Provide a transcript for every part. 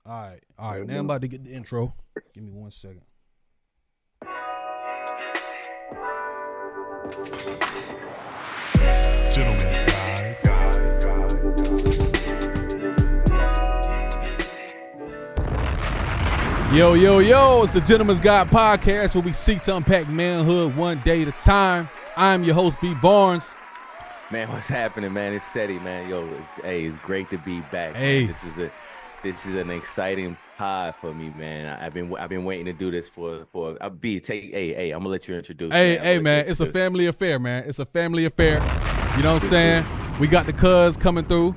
All right. Now I'm about to get the intro. Give me 1 second. Gentlemen's Guide. Yo, it's the Gentleman's Guide podcast where we seek to unpack manhood one day at a time. I'm your host, B. Barnes. Man, what's happening, man? It's Seti, man. Yo, it's great to be back. Hey. Man. This is an exciting pod for me, man. I've been waiting to do this for B. I'm gonna let you introduce. Hey, man, it's a family affair, man. It's a family affair. You know what I'm saying? We got the cuz coming through.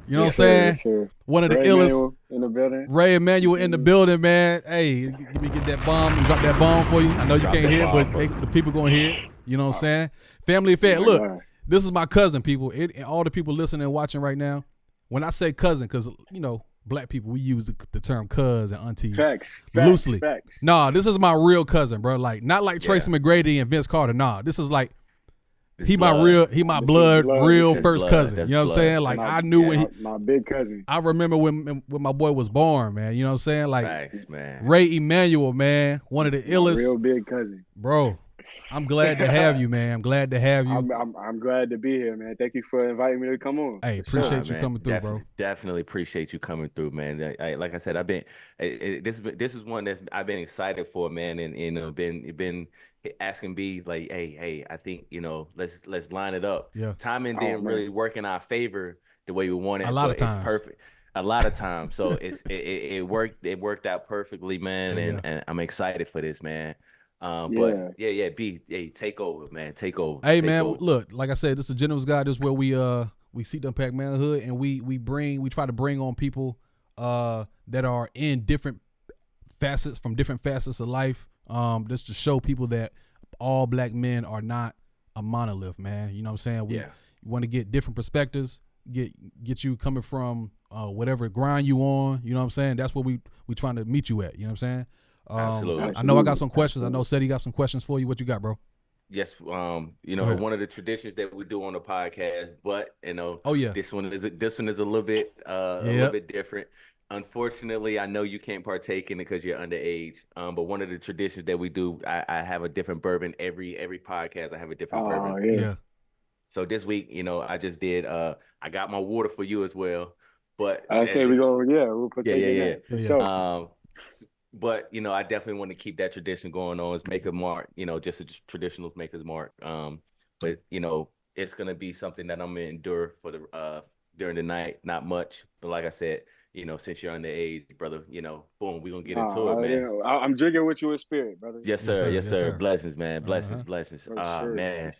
You know what I'm saying? Sure. One of the Ray illest. Emmanuel in the building. Ray Emmanuel in the building, man. Hey, let me get that bomb and drop that bomb for you. I know you can't hear it, but the people gonna hear it. You know what I'm saying? Family affair. Look, this is my cousin, people. And all the people listening and watching right now. When I say cousin, because, you know, black people, we use the term cuz and auntie loosely. Facts. Nah, this is my real cousin, bro. Like, not like Tracy McGrady and Vince Carter. Nah, this is like, he my blood first cousin. That's you know what I'm saying? Like, I knew when my big cousin. I remember when my boy was born, man. You know what I'm saying? Like, Nice, man. Ray Emmanuel, man, one of the illest. Real big cousin. Bro, I'm glad to have you, man. I'm glad to have you. I'm glad to be here, man. Thank you for inviting me to come on. Hey, appreciate you coming through, bro. Definitely appreciate you coming through, man. Like I said, this is one that I've been excited for, man, and you know, been asking B like, hey, I think, you know, let's line it up. Yeah. Timing didn't really work in our favor the way we wanted. A lot of times. It's perfect. A lot of times. So it worked out perfectly, man. Yeah. And I'm excited for this, man. But B, hey, take over, man. Take over. Hey, man, look, like I said, this is Gentleman's Guide. This is where we seek to unpack manhood, and we try to bring on people that are in different facets of life. Just to show people that all black men are not a monolith, man. You know what I'm saying? We want to get different perspectives, get you coming from whatever grind you on. You know what I'm saying? That's what we trying to meet you at. You know what I'm saying? Absolutely. I know I got some questions. I know Seti got some questions for you. What you got, bro? Yes, you know, one of the traditions that we do on the podcast, but you know, this one is a little bit different. Unfortunately, I know you can't partake in it because you're underage. But one of the traditions that we do, I have a different bourbon every podcast. I have a different bourbon. Yeah. So this week, you know, I just did. I got my water for you as well. But we'll put that in. Yeah. But you know, I definitely want to keep that tradition going on. It's make a mark, you know, just a traditional maker's mark. But you know, it's gonna be something that I'm gonna endure for the during the night. Not much, but like I said, you know, since you're underage, brother, you know, boom, we're gonna get into it, man. You know, I'm drinking with you in spirit, brother. Yes, sir. Blessings, man. Blessings. Man.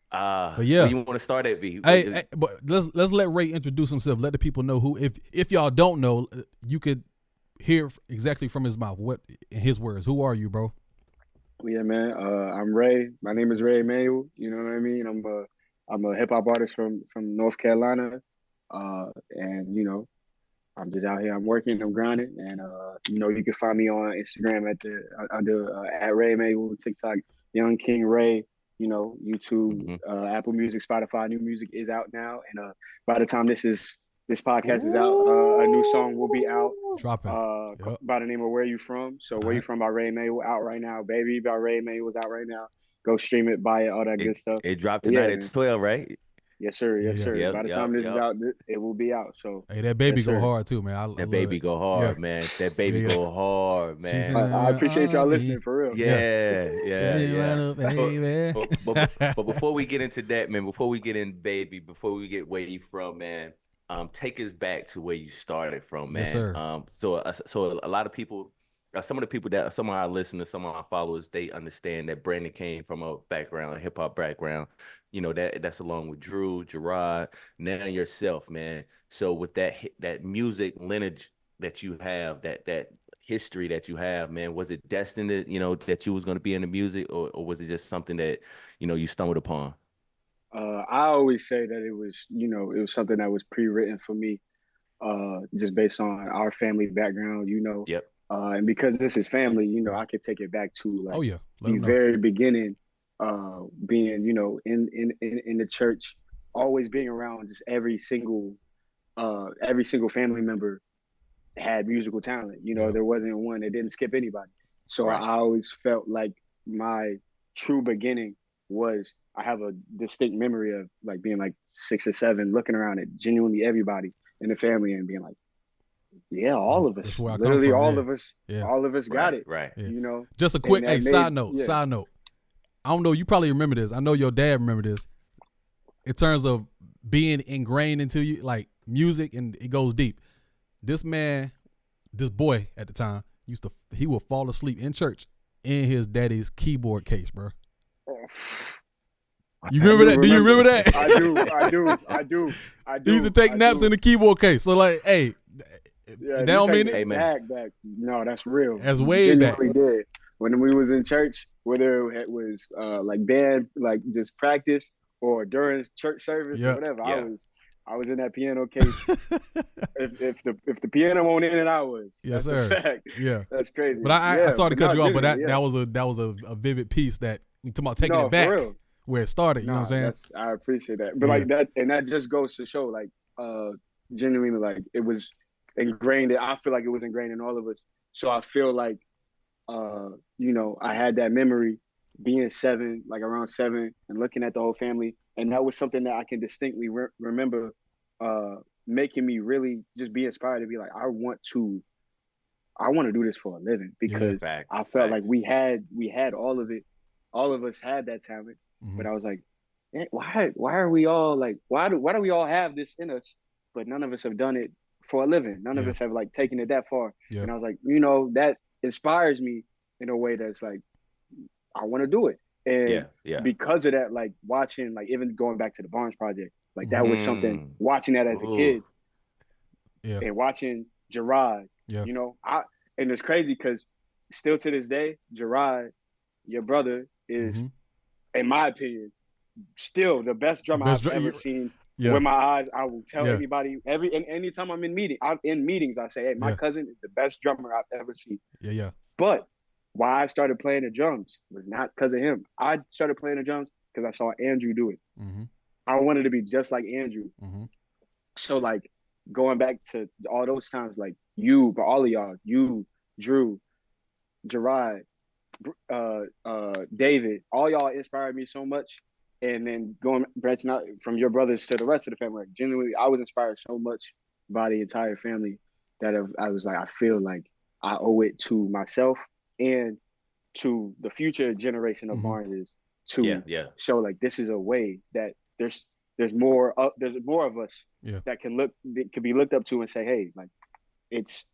But yeah, where you want to start at, B? Hey, but let's let Ray introduce himself. Let the people know who. If y'all don't know, you could hear exactly from his mouth. What in his words? Who are you, bro? Yeah, man. I'm Ray. My name is Ray Emmanuel. You know what I mean? I'm a hip hop artist from North Carolina, and you know, I'm just out here. I'm working. I'm grinding, and you know, you can find me on Instagram at Ray Emmanuel, TikTok, Young King Ray. You know, YouTube, Apple Music, Spotify. New music is out now, and by the time this podcast is out, a new song will be out. Dropping. By the name of Where You From. So Where You From by Ray Emmanuel out right now. Baby by Ray Emmanuel is out right now. Go stream it, buy it, all that good stuff. It dropped tonight at 12, right? Yes, sir. Yep, by the time this is out, it will be out. So hey, that baby go hard too, man. That baby go hard, man. That baby go hard, man. I appreciate y'all listening for real. Yeah. But before we get into that, man, before we get Where You From, man, take us back to where you started from, man. Yes, sir. So a lot of people, some of our listeners, some of our followers, they understand that Brandon came from a hip hop background. You know, that's along with Drew, Gerard, now yourself, man. So with that music lineage that you have, that history that you have, man, was it destined that, you know, that you was going to be in the music, or was it just something that, you know, you stumbled upon? I always say that it was something that was pre-written for me, just based on our family background, you know. Yep. And because this is family, you know, I could take it back to like the very beginning, being, you know, in the church, always being around just every single family member had musical talent. You know, Yeah. there wasn't one that didn't skip anybody. So Right. I always felt like my true beginning was, I have a distinct memory of like being like 6 or 7, looking around at genuinely everybody in the family and being like, yeah, all of us, That's where I come literally from. all Yeah. of us, Yeah. all of us got Right. it, Right. Yeah. you know? Just a And quick, that side made, note, yeah. side note. I don't know, you probably remember this. I know your dad remember this. In terms of being ingrained into you, like music, and it goes deep. This boy at the time he would fall asleep in church in his daddy's keyboard case, bro. You remember that? Do you remember that? I do. He used to take naps in the keyboard case. So like, hey, Yeah, that don't mean Hey, it. man. back. No, that's real. That's He way back. genuinely did. When we was in church, whether it was like band, like just practice, or during church service or Yeah. whatever, Yeah. I was in that piano case. if the piano won't in it, I was. Yes, That's sir. a fact. Yeah. That's crazy. But I sorry to cut you off, but genuinely, that was a vivid piece that we talking about taking No, it back for real. where it started. You know what I'm saying? I appreciate that. But Yeah. like that, and that just goes to show, like, genuinely, like it was ingrained. I feel like it was ingrained in all of us. So I feel like, you know, I had that memory being 7, like around 7, and looking at the whole family, and that was something that I can distinctly remember, making me really just be inspired to be like, I want to do this for a living, because Facts. I felt like Facts. we had all of it. All of us had that talent, Mhm. but I was like, why are we all like, why do we all have this in us, but none of us have done it for a living. None of Yeah. us have like taken it that far. Yeah. And I was like, you know, that inspires me in a way that's like, I want to do it. And Yeah. because of that, like watching, like even going back to the Barnes Project, like that was something, watching that as a kid, Yeah. and watching Gerard, Yeah. you know, and it's crazy because still to this day, Gerard, your brother, is, Mhm. in my opinion, still the best drummer I've ever seen. Yeah. With my eyes, I will tell Yeah. anybody, anytime I'm in meetings, I say, hey, my Yeah. cousin is the best drummer I've ever seen. Yeah. Yeah. But why I started playing the drums was not because of him. I started playing the drums because I saw Andrew do it. Mm-hmm. I wanted to be just like Andrew. Mm-hmm. So like going back to all those times, like you, but all of y'all, you, Drew, Gerard, David, all y'all inspired me so much. And then branching out from your brothers to the rest of the family, like genuinely, I was inspired so much by the entire family that I was like, I feel like I owe it to myself and to the future generation of Barneses to show like this is a way that there's more of us that can be looked up to and say, hey, like it's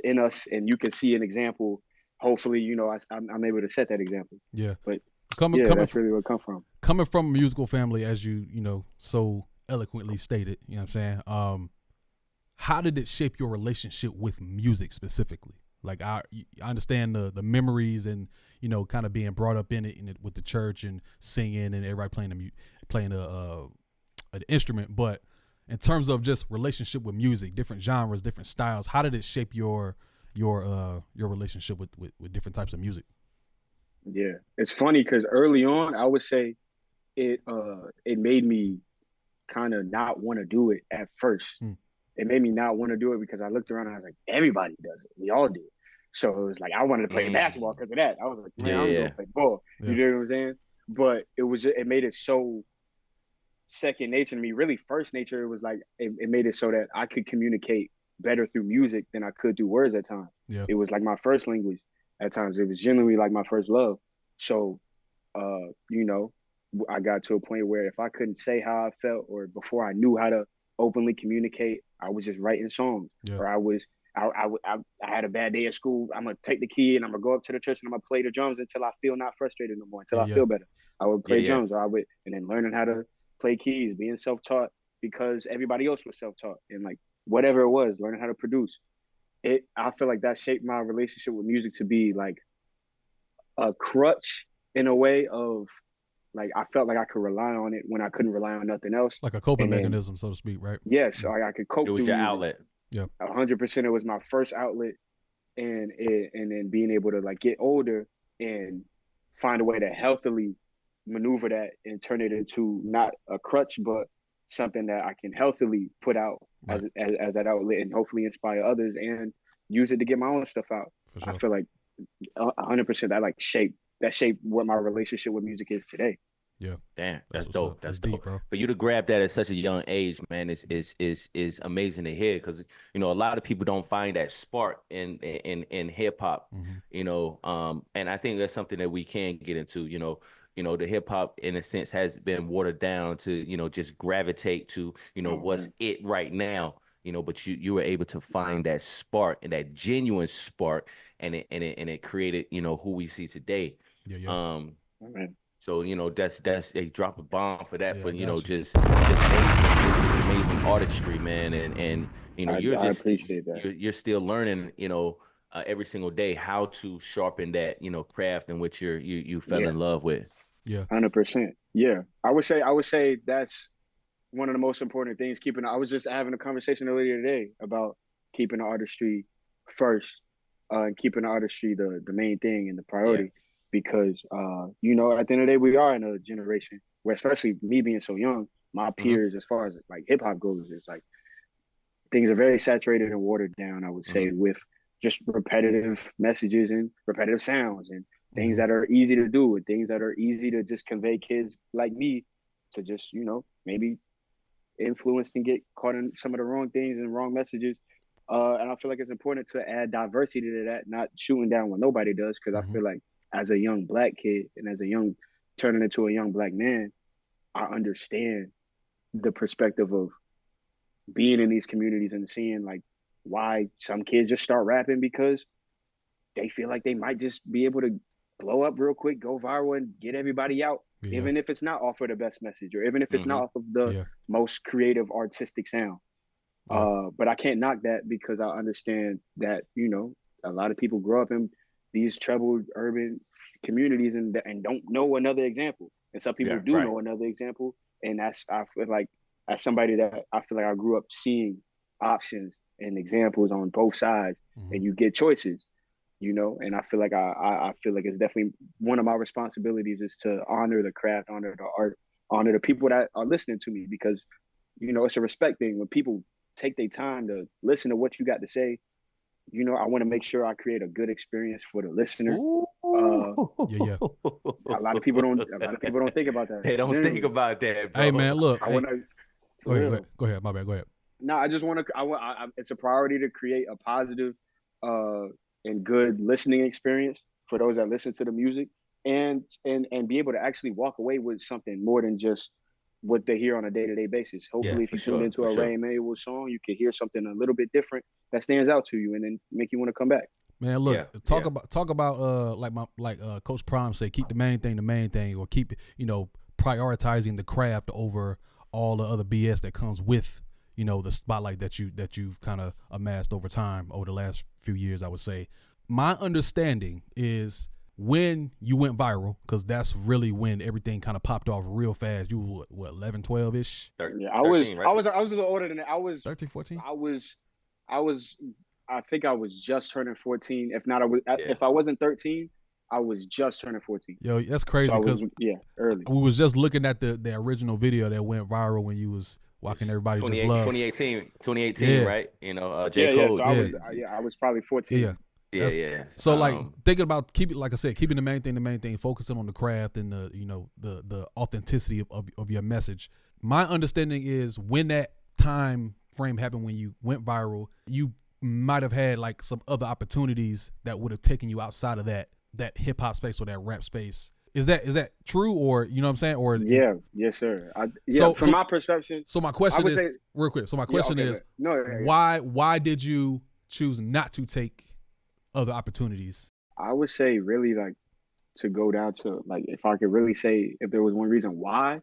in us, and you can see an example. Hopefully, you know, I'm able to set that example. Yeah. But that's really where it come from. Coming from a musical family, as you know, so eloquently stated, you know what I'm saying? How did it shape your relationship with music specifically? Like I understand the memories and, you know, kind of being brought up in it with the church and singing and everybody playing an instrument, but in terms of just relationship with music, different genres, different styles, how did it shape your relationship with different types of music? Yeah, it's funny because early on, I would say it made me kind of not want to do it at first. It made me not want to do it because I looked around and I was like, everybody does it. We all do it. So it was like, I wanted to play basketball because of that. I was like, man, I'm going to play ball. Yeah. You know what I'm saying? But it made it so second nature to me. Really first nature, it was like, it made it so that I could communicate better through music than I could through words at times. Yeah. It was like my first language at times. It was genuinely like my first love. So, you know, I got to a point where if I couldn't say how I felt, or before I knew how to openly communicate, I was just writing songs. Yeah. Or I had a bad day at school. I'm gonna take the key and I'm gonna go up to the church and I'm gonna play the drums until I feel not frustrated no more, until I feel better. I would play drums, or and then learning how to play keys, being self-taught because everybody else was self-taught, and like whatever it was, learning how to produce. I feel like that shaped my relationship with music to be like a crutch in a way of like I felt like I could rely on it when I couldn't rely on nothing else. Like a coping mechanism, so to speak, right? Yes, like I could cope. It was your outlet. Yeah, 100%. It was my first outlet, and then being able to like get older and find a way to healthily maneuver that and turn it into not a crutch, but something that I can healthily put out as that outlet and hopefully inspire others and use it to get my own stuff out. For sure. I feel like 100% that shaped what my relationship with music is today. Yeah. Damn, that's what's dope. up. That's Deep, dope, bro. For you to grab that at such a young age, man, is amazing to hear. Because a lot of people don't find that spark in hip hop. And I think that's something that we can get into. The hip hop in a sense has been watered down to just gravitate to what's it right now. But you were able to find that spark and that genuine spark, and it created who we see today. Yeah. So that's they drop a bomb for that, Yeah, for I got you. just amazing artistry, man, and you're I just appreciate that. you're still learning every single day how to sharpen that craft in which you fell in love with. Yeah. 100%. Yeah, I would say that's one of the most important things. I was just having a conversation earlier today about keeping the artistry first, and keeping the artistry the main thing and the priority. Because at the end of the day, we are in a generation where, especially me being so young, my peers, as far as like hip hop goes, it's like things are very saturated and watered down, I would say, with just repetitive messages and repetitive sounds and things that are easy to do and things that are easy to just convey kids like me to just, maybe influence and get caught in some of the wrong things and wrong messages. And I feel like it's important to add diversity to that, not shooting down what nobody does. Because I feel like as a young black kid and turning into a young black man, I understand the perspective of being in these communities and seeing like why some kids just start rapping because they feel like they might just be able to blow up real quick, go viral, and get everybody out, even if it's not off of the best message or even if it's not off of the most creative artistic sound. But I can't knock that because I understand that a lot of people grow up in these troubled urban communities and don't know another example, and some people do know another example, and I feel like, as somebody that I feel like I grew up seeing options and examples on both sides, and you get choices, and I feel like I feel like it's definitely one of my responsibilities is to honor the craft, honor the art, honor the people that are listening to me, because it's a respect thing. When people take their time to listen to what you got to say, I want to make sure I create a good experience for the listener. A lot of people don't think about that. They don't think about that, bro. Hey man, look. Go ahead. My bad. Go ahead. No, I just want to. It's a priority to create a positive and good listening experience for those that listen to the music, and be able to actually walk away with something more than just what they hear on a day-to-day basis. Hopefully, if you tune into a Ray Emmanuel song, you can hear something a little bit different that stands out to you, and then make you want to come back. Man, look, talk about like Coach Prime say, keep the main thing, or keep prioritizing the craft over all the other BS that comes with the spotlight that you've kind of amassed over time, over the last few years, I would say. My understanding is when you went viral, because that's really when everything kind of popped off real fast. You were what 11, 12-ish? Yeah, I was 13, right? I was a little older than that. I was 13, 14. I think I was just turning 14. If not, if I wasn't 13, I was just turning 14. Yo, that's crazy because early. We was just looking at the original video that went viral when you was walking everybody just love. 2018, right? J. Cole. So I was probably 14. Yeah. So thinking about keeping the main thing, focusing on the craft and the authenticity of your message. My understanding is when that time frame happened, when you went viral, you might have had like some other opportunities that would have taken you outside of that hip hop space or that rap space. Is that true, or you know what I'm saying? Or yes, sir. From my perception. So my question is real quick. So my question is, why did you choose not to take other opportunities? I would say really like to go down to like, if I could really say if there was one reason why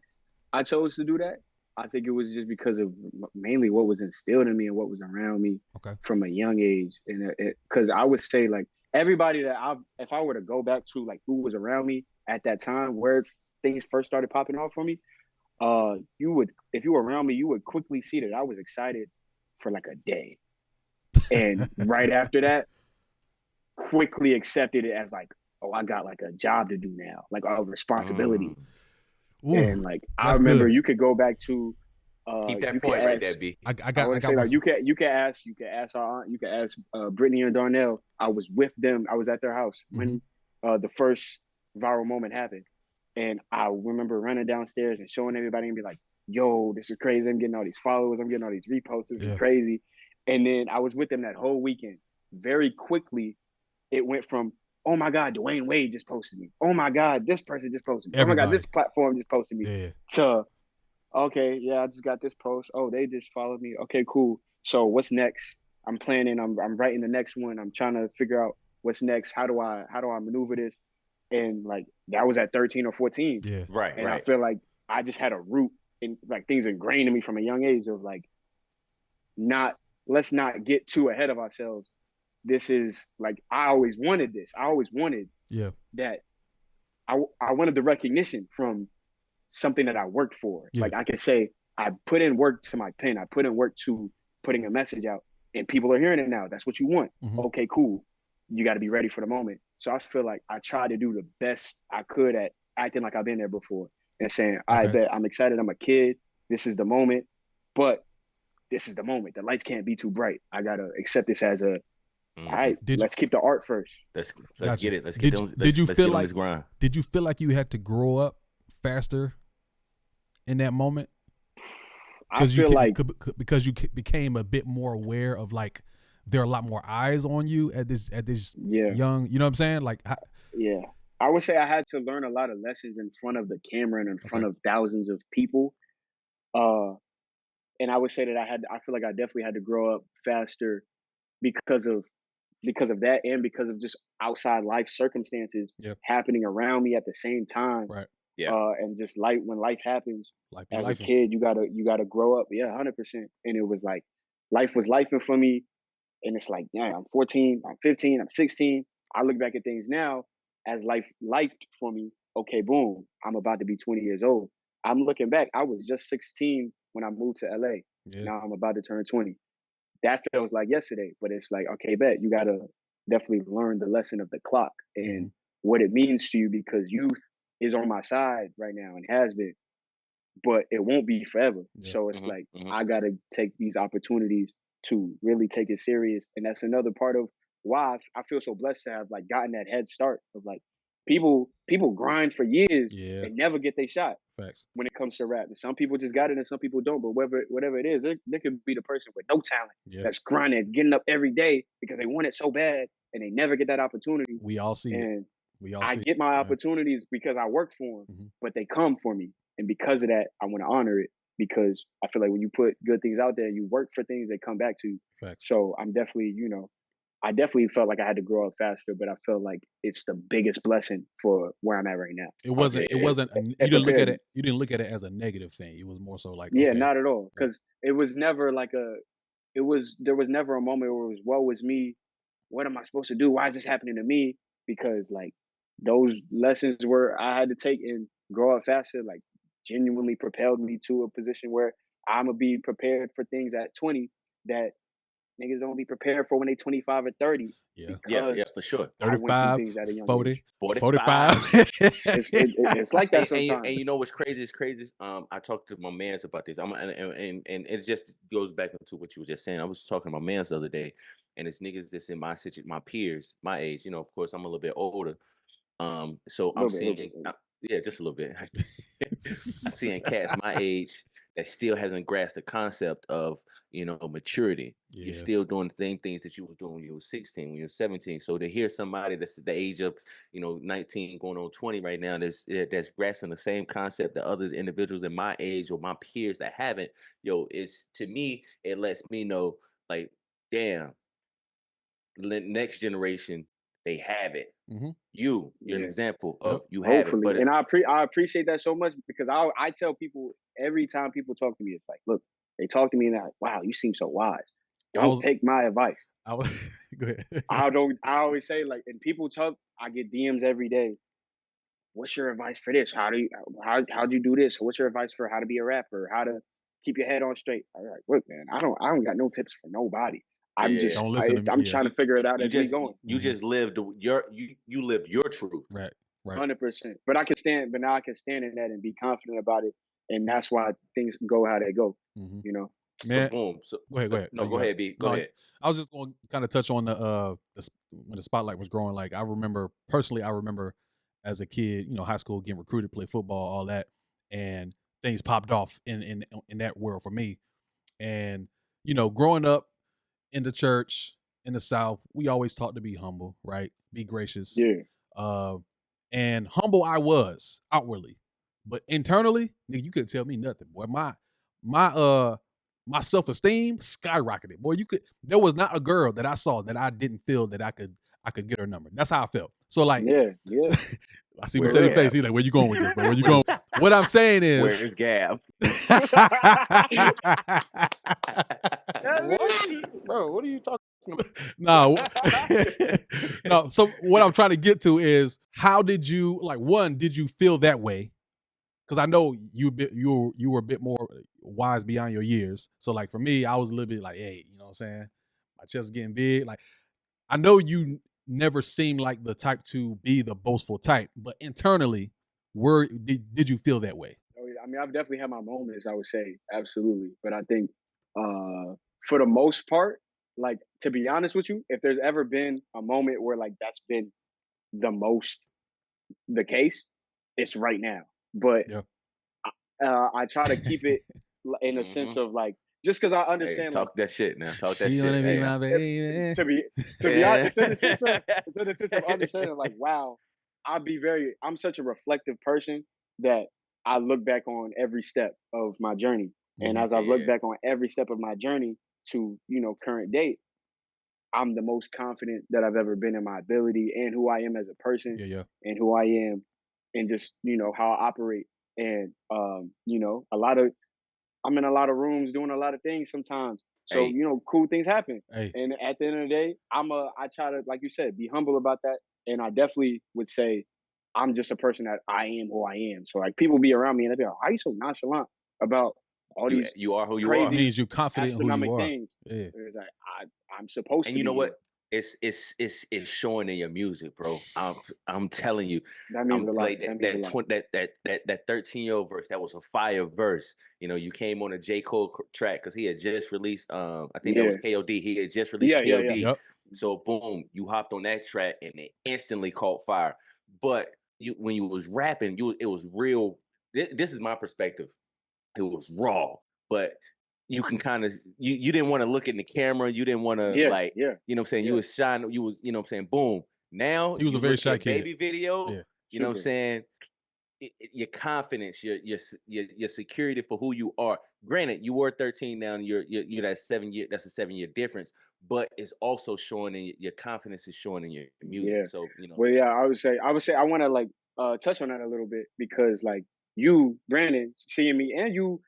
I chose to do that, I think it was just because of mainly what was instilled in me and what was around me from a young age. And because I would say like everybody that if I were to go back to like who was around me at that time where things first started popping off for me, if you were around me, you would quickly see that I was excited for like a day. And right after that, quickly accepted it as like, oh, I got like a job to do now, like a responsibility. And like I remember you could go back to Keep that You can point right ask. there, B. I I got want to say like you can ask our aunt, you can ask Brittany and Darnell. I was with them. I was at their house when the first viral moment happened, and I remember running downstairs and showing everybody and be like, "Yo, this is crazy! I'm getting all these followers. I'm getting all these reposts. This is crazy." And then I was with them that whole weekend. Very quickly, it went from, "Oh my God, Dwayne Wade just posted me. Oh my God, this person just posted me. Everybody. Oh my God, this platform just posted me." Yeah. To okay, yeah, I just got this post. Oh, they just followed me. Okay, cool. So what's next? I'm planning. I'm writing the next one. I'm trying to figure out what's next. How do I maneuver this? And like that was at 13 or 14. Yeah. Right, And right. I feel like I just had a root in like things ingrained in me from a young age of like let's not get too ahead of ourselves. This is like I always wanted this. I always wanted that I wanted the recognition from something that I worked for. Yeah. Like I can say, I put in work to my pen. I put in work to putting a message out, and people are hearing it now. That's what you want. Okay, cool. You got to be ready for the moment. So I feel like I tried to do the best I could at acting like I've been there before and saying, I bet I'm excited. I'm a kid. This is the moment, but this is the moment. The lights can't be too bright. I got to accept this as a, all right, let's keep the art first. Let's Gotcha. get it. Let's Did get you- them. did you Let's feel get on like- this grind. Did you feel like you had to grow up faster in that moment? I feel like because you became a bit more aware of like there are a lot more eyes on you at this young, you know what I'm saying? Like yeah. I would say I had to learn a lot of lessons in front of the camera and in front of thousands of people. And I would say that I feel like I definitely had to grow up faster because of that and because of just outside life circumstances happening around me at the same time. Right. Yeah. And just when life happens as life a kid, you gotta grow up. Yeah, 100%. And it was like life was lifing for me. And it's like, yeah, I'm 14, I'm 15, I'm 16. I look back at things now as life lifed for me. Okay, boom, I'm about to be 20 years old. I'm looking back, I was just 16 when I moved to LA. Yeah. Now I'm about to turn 20. That feels like yesterday, but it's like, okay, bet you gotta definitely learn the lesson of the clock and what it means to you, because youth is on my side right now and has been, but it won't be forever. So it's like I gotta take these opportunities to really take it serious, and that's another part of why I feel so blessed to have like gotten that head start of like people grind for years and never get their shot. Facts. When it comes to rap, and some people just got it and some people don't. But whatever it is, there could be the person with no talent that's grinding, getting up every day because they want it so bad and they never get that opportunity. We all see it. I get my opportunities because I work for them, but they come for me. And because of that, I want to honor it, because I feel like when you put good things out there, you work for things, they come back to you. Facts. So I'm definitely, I definitely felt like I had to grow up faster, but I feel like it's the biggest blessing for where I'm at right now. It wasn't, you didn't look at it as a negative thing. It was more so like, not at all. Because it was never like there was never a moment where it was, woe is me. What am I supposed to do? Why is this happening to me? Because like those lessons where I had to take and grow up faster, like genuinely propelled me to a position where I'm gonna be prepared for things at 20 that niggas don't be prepared for when they 25 or 30. Yeah, for sure. 35, 40, 45. It's like that sometimes. And you know what's crazy? It's crazy. I talked to my mans about this. And it just goes back into what you were just saying. I was talking to my mans the other day, and it's niggas that's in my situation, my peers, my age. Of course, I'm a little bit older. So I'm seeing, just a little bit. I'm seeing cats my age that still hasn't grasped the concept of, maturity. Yeah. You're still doing the same things that you was doing when you were 16, when you were 17. So to hear somebody that's the age of, 19 going on 20 right now, that's grasping the same concept that others individuals in my age or my peers that haven't, it's, to me, it lets me know, like, damn, next generation, they have it. You're an example of you have it. But and I appreciate that so much, because I tell people every time people talk to me, it's like, look, they talk to me and they're like, wow, you seem so wise. Don't take my advice. Go ahead. I always say, like, and people talk, I get DMs every day. What's your advice for this? How'd you do this? What's your advice for how to be a rapper? How to keep your head on straight? I'm like, look, man, I don't got no tips for nobody. I'm just don't listen to me. I'm trying to figure it out as we going. You just lived you lived your truth. Right. 100%. But I can stand in that and be confident about it, and that's why things go how they go. Mhm. You know. Man, So boom. So go ahead. no, You go got it. ahead, B. Go No, ahead. I was just going to kind of touch on when the spotlight was growing. Like I remember personally, as a kid, high school, getting recruited, play football, all that, and things popped off in that world for me. And growing up in the church in the South, we always taught to be humble, right? Be gracious. Yeah. And humble I was outwardly, but internally, nigga, you couldn't tell me nothing. Boy, my self-esteem skyrocketed. Boy, there was not a girl that I saw that I didn't feel that I could get her number. That's how I felt. So like, Yeah. I see Mercedes' Gab? face. He's like, where you going with this, bro? Where you going? What I'm saying is, Where's Gab? What? Bro, what are you talking about? no, no. So what I'm trying to get to is, how did you did you feel that way? Because I know you were a bit more wise beyond your years. So like for me, I was a little bit like, hey, you know what I'm saying? My chest is getting big. Like I know you never seemed like the type to be the boastful type, but internally, did you feel that way? I mean, I've definitely had my moments, I would say, absolutely. But I think for the most part, like, to be honest with you, if there's ever been a moment where like that's been the most the case, it's right now. But Yeah. I try to keep it in a sense of like, just because I Hey, understand, like, talk that shit now. Talk that She shit. wanna be Hey. my baby. to be honest, it's in the sense of understanding, like, wow, I'm such a reflective person that I look back on every step of my journey. And as I've looked Yeah. back on every step of my journey to, current date, I'm the most confident that I've ever been in my ability and who I am as a person Yeah. and who I am and just, how I operate. And I'm in a lot of rooms doing a lot of things sometimes. So, Hey. cool things happen. Hey. And at the end of the day, I try to, like you said, be humble about that. And I definitely would say I'm just a person that I am who I am. So like people be around me and they be like, "Why are you so nonchalant about all these You are who you It are. crazy means you're confident in who you astronomic are. things?" Yeah. It's like I'm supposed And to you be know what? here. It's showing in your music, bro. I'm telling you. That means a lot. Like That means a lot. that 13-year-old verse, that was a fire verse. You came on a J. Cole track because he had just released I think that was Yeah. KOD. He had just released Yeah. KOD. Yep. So boom, you hopped on that track and it instantly caught fire. But when you was rapping, it was real. This is my perspective. It was raw, but you can kind of you didn't want to look in the camera. You didn't want to Yeah. like, Yeah. you know what I'm saying? You Yeah. was shy. You was, you know what I'm saying? Boom. Now He was you a very look shy at kid. baby video, Yeah. you know what I'm Super. saying? Your confidence, your security for who you are. Granted, you were 13 now, and you're that 7 year. That's a 7 year difference, but it's also showing in your confidence is showing in your music. Yeah. So Well, yeah, I would say I want to like touch on that a little bit because like you, Brandon, seeing me and you,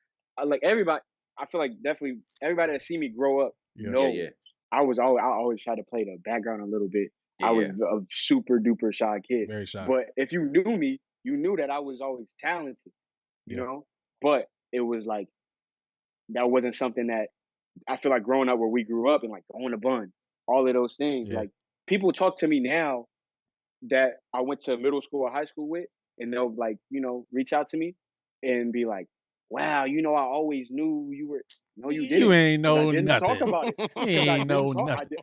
like everybody, I feel like definitely everybody that see me grow up Yeah. knows yeah, I always try to play the background a little bit. I was yeah. a super duper shy kid, Very shy. but if you knew me, you knew that I was always talented, Yeah. But it was like that wasn't something that I feel like growing up where we grew up and like going to bun, all of those things. Yeah. Like people talk to me now that I went to middle school or high school with, and they'll like, reach out to me and be like, "Wow, I always knew you were." No, you You didn't, ain't because I know didn't talk nothing. about it. You Because I ain't know didn't talk. nothing.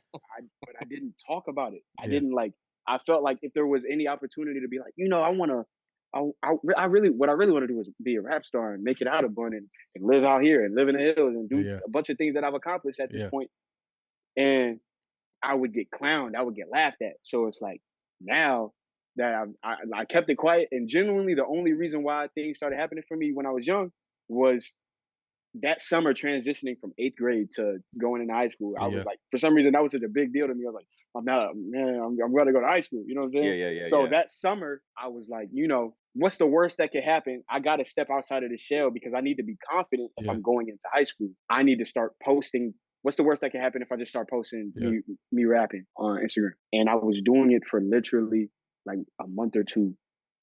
But I didn't talk about it. I Yeah. didn't like. I felt like if there was any opportunity to be like, I want to. I really, what I really want to do is be a rap star and make it out of Bun and live out here and live in the hills and do Yeah. a bunch of things that I've accomplished at this Yeah. point. And I would get clowned. I would get laughed at. So it's like now that I kept it quiet, and genuinely the only reason why things started happening for me when I was young was that summer transitioning from 8th grade to going into high school. I Yeah. was like, for some reason, that was such a big deal to me. I was like, I'm going to go to high school. You know what I'm saying? Yeah. So that summer, I was like, what's the worst that could happen? I got to step outside of the shell because I need to be confident if Yeah. I'm going into high school. I need to start posting. What's the worst that can happen if I just start posting Yeah. me rapping on Instagram? And I was doing it for literally like a month or two.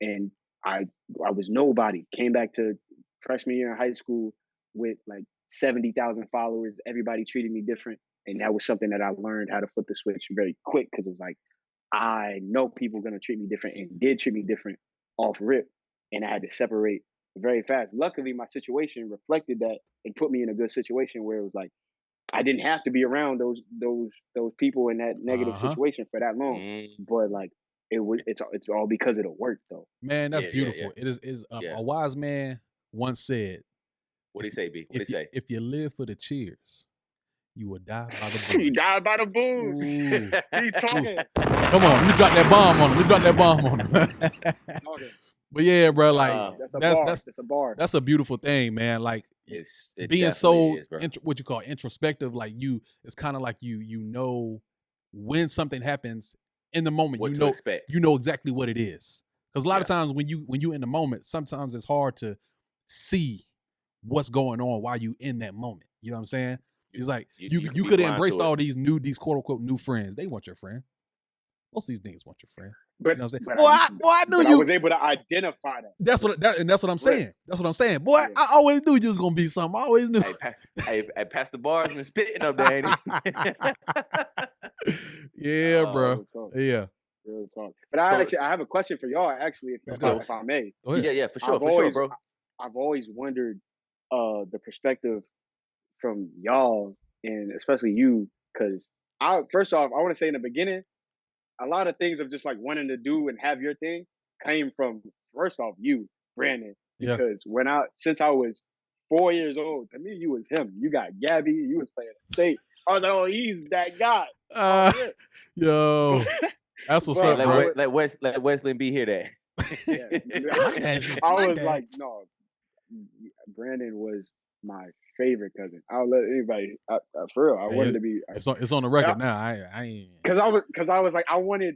And I was nobody. Came back to freshman year in high school with like 70,000 followers. Everybody treated me different. And that was something that I learned how to flip the switch very quick because it was like, I know people are going to treat me different and did treat me different off rip. And I had to separate very fast. Luckily, my situation reflected that and put me in a good situation where it was like I didn't have to be around those people in that negative situation for that long. But like it's all because of the work though. Man, that's beautiful. It is a wise man once said. What do he say, B? What do he say? If you live for the cheers, you will die by the booze. You die by the booze. He talking. Come on, let me drop that bomb on him. But yeah, bro, like that's a bar. That's a beautiful thing, man. Like it being so what you call introspective, like it's kind of like you know when something happens in the moment, what expect. You know exactly what it is. Because a lot of times when you in the moment, sometimes it's hard to see what's going on while you in that moment. You know what I'm saying? It's like you could have embraced all these quote unquote new friends. They want your friend. Most of these niggas want your friend. But, you know what I'm saying? I knew you. I was able to identify that. That's what I'm saying. That's what I'm saying. Boy, I always knew you was gonna be something. I always knew. Hey, Pastor Bars been spitting up there, ain't he? Yeah, bro. Yeah. Real talk. But I have a question for y'all. Actually, if I may. Yeah, for sure, bro. I've always wondered the perspective from y'all and especially you, because first off, I want to say in the beginning, a lot of things of just like wanting to do and have your thing came from first off you, Brandon. Because since I was 4 years old, to me you was him. You got Gabby, you was playing state. I was like, oh, he's that guy. Yo, that's what's up, bro. Let Wesley B hear that. I was like, no, Brandon was my favorite cousin. I'll let anybody for real. I wanted to be. It's on the record now. I ain't because I was like I wanted.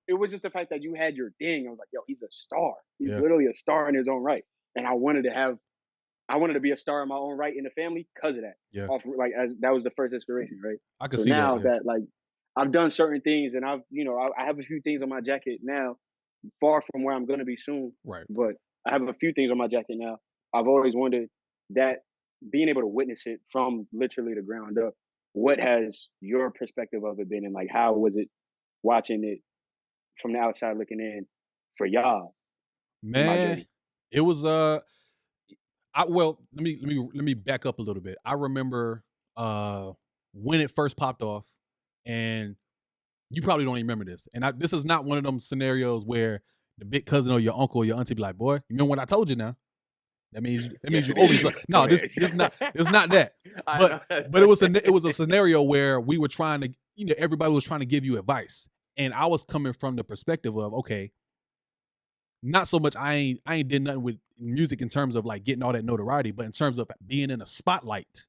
It was just the fact that you had your thing. I was like, yo, he's a star. He's literally a star in his own right. And I wanted to be a star in my own right in the family because of that. Yeah. That was the first inspiration, right? I can see now that like I've done certain things and I have a few things on my jacket now, far from where I'm gonna be soon. Right. But I have a few things on my jacket now. I've always wondered that being able to witness it from literally the ground up, what has your perspective of it been, and like how was it watching it from the outside looking in for y'all? Man, it was let me back up a little bit. I remember when it first popped off, and you probably don't even remember this. And this is not one of them scenarios where the big cousin or your uncle or your auntie be like, "Boy, you remember what I told you now?" That means you always no. It's not that. But it was a scenario where we were trying to, everybody was trying to give you advice, and I was coming from the perspective of, okay, not so much I ain't did nothing with music in terms of like getting all that notoriety, but in terms of being in a spotlight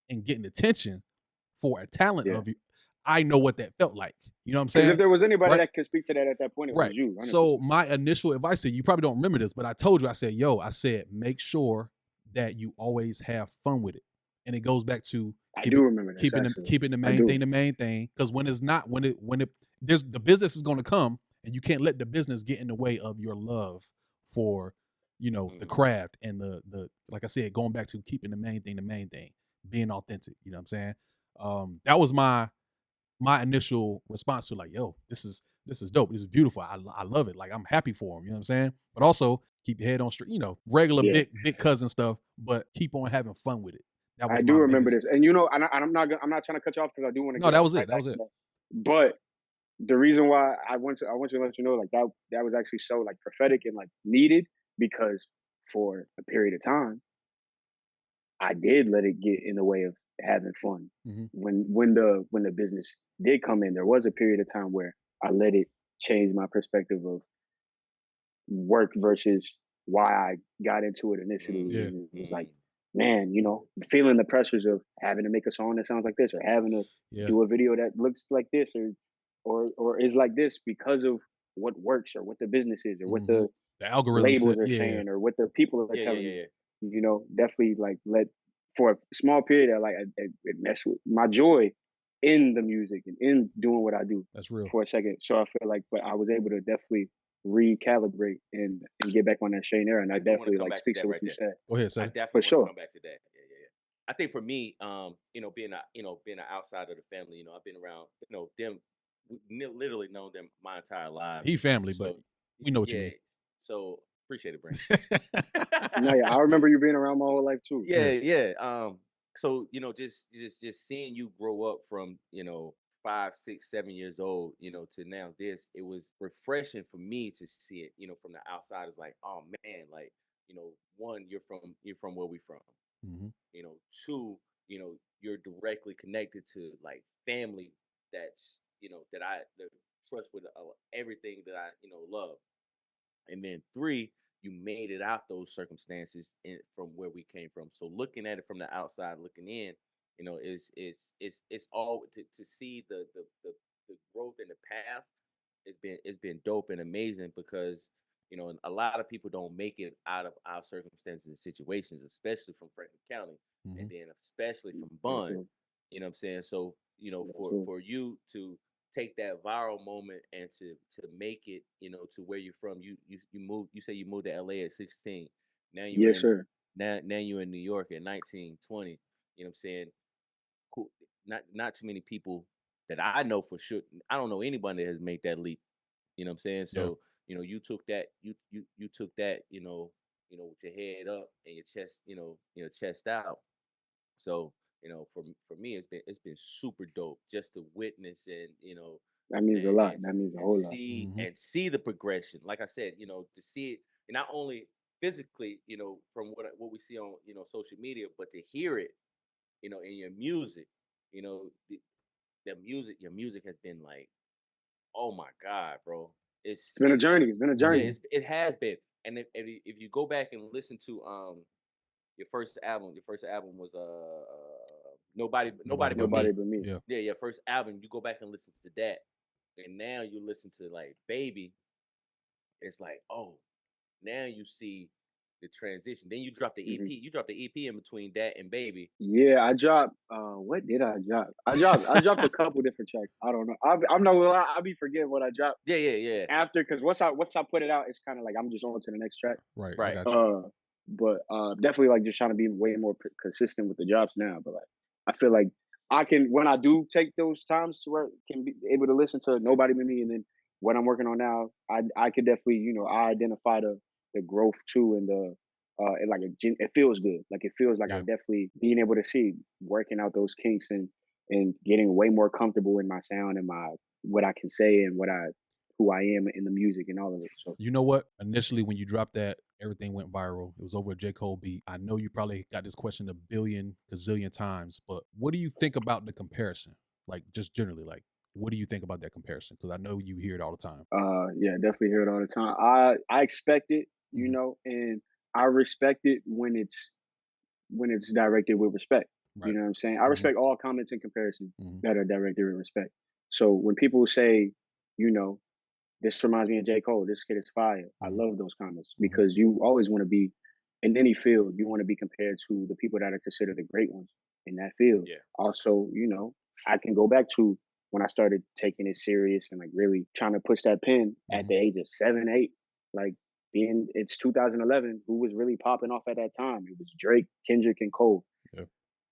and getting attention for a talent of you, I know what that felt like. You know what I'm saying? Because if there was anybody that could speak to that at that point, it was you. 100%. So my initial advice to you probably don't remember this, but I told you, I said, make sure that you always have fun with it. And it goes back to keeping the main thing. Because when there's the business is going to come, and you can't let the business get in the way of your love for, the craft and the like I said, going back to keeping the main thing, being authentic. You know what I'm saying? That was my initial response to like, yo, this is dope. This is beautiful. I love it. Like, I'm happy for him. You know what I'm saying? But also keep your head on straight, regular big cousin stuff, but keep on having fun with it. I do remember this. And I'm not trying to cut you off because I do want to. No, that was it. But the reason why I want to let you know, like that was actually so like prophetic and like needed, because for a period of time, I did let it get in the way of having fun. Mm-hmm. When the business did come in, there was a period of time where I let it change my perspective of work versus why I got into it initially. Yeah. It was like, man, feeling the pressures of having to make a song that sounds like this, or having to do a video that looks like this, or is like this because of what works, or what the business is, or what the algorithms labels are saying, or what the people are telling you. Definitely like let for a small period, it messed with my joy in the music and in doing what I do. That's real. For a second. So I feel like, but I was able to definitely recalibrate and get back on that straight era. And I definitely like speaks to what you said. Go ahead, sir. I definitely want to come back to that. Yeah. I think for me, being an outsider of the family, I've been around, them, literally known them my entire life. He family, but we know what you mean. So Appreciate it, Brandon. No, yeah, I remember you being around my whole life too. Yeah. So just seeing you grow up from 5, 6, 7 years old, to now this, it was refreshing for me to see it, from the outside. It's like, oh man, like, one, you're from where we from. Mm-hmm. Two, you're directly connected to like family that's that trust with everything that I love. And then three, you made it out those circumstances from where we came from. So looking at it from the outside, looking in, it's all to see the growth in the path. It's been dope and amazing because a lot of people don't make it out of our circumstances and situations, especially from Franklin County, and then especially from Bun. You know what I'm saying? So for you to take that viral moment and to make it to where you're from, you moved, you say you moved to LA at 16. Now you're Yes, in sir. now you're in New York at 19, 20. You know what I'm saying? Cool. Not too many people that I know for sure. I don't know anybody that has made that leap. You know what I'm saying? So you took that you took that with your head up and your chest chest out. So for me, it's been super dope just to witness and That means a and lot. and, That means a and whole lot. see Mm-hmm. and see the progression. Like I said, to see it not only physically, from what we see on social media, but to hear it, in your music, the music, your music has been like, oh my god, bro, It's been a journey. It's been a yeah, journey. it has been. And if you go back and listen to your first album was nobody but Nobody me. but me. Yeah. Yeah, your first album, you go back and listen to that, and now you listen to like Baby. It's like, oh, now you see the transition. Then you drop the EP. Mhm. You drop the EP in between that and Baby. Yeah, I dropped. What did I drop? I dropped a couple different tracks. I don't know. I'm not gonna lie. I'll be forgetting what I dropped Yeah. after, because once I put it out, it's kind of like I'm just on to the next track. Right. I Right. got you. But definitely like just trying to be way more consistent with the drops now. But like I feel like I can, when I do take those times to where I can be able to listen to Nobody But Me, and then what I'm working on now, I could definitely I identify the growth too, and the it like it feels good. Like it feels like Yeah. I'm definitely being able to see working out those kinks and getting way more comfortable in my sound and my what I can say and who I am in the music and all of it. So You know what? Initially, when you dropped that, everything went viral. It was over a J. Cole beat. I know you probably got this question a billion, gazillion times, but what do you think about the comparison? Like, just generally, like, what do you think about that comparison? Because I know you hear it all the time. Yeah, definitely hear it all the time. I expect it, and I respect it when it's directed with respect. Right. You know what I'm saying? I respect all comments and comparisons Mhm. that are directed with respect. So when people say, you know, this reminds me of J. Cole, this kid is fire, I love those comments because you always want to be in any field, you want to be compared to the people that are considered the great ones in that field. Yeah. Also, I can go back to when I started taking it serious and like really trying to push that pen at the age of 7, 8. Like it's 2011. Who was really popping off at that time? It was Drake, Kendrick, and Cole. Yeah.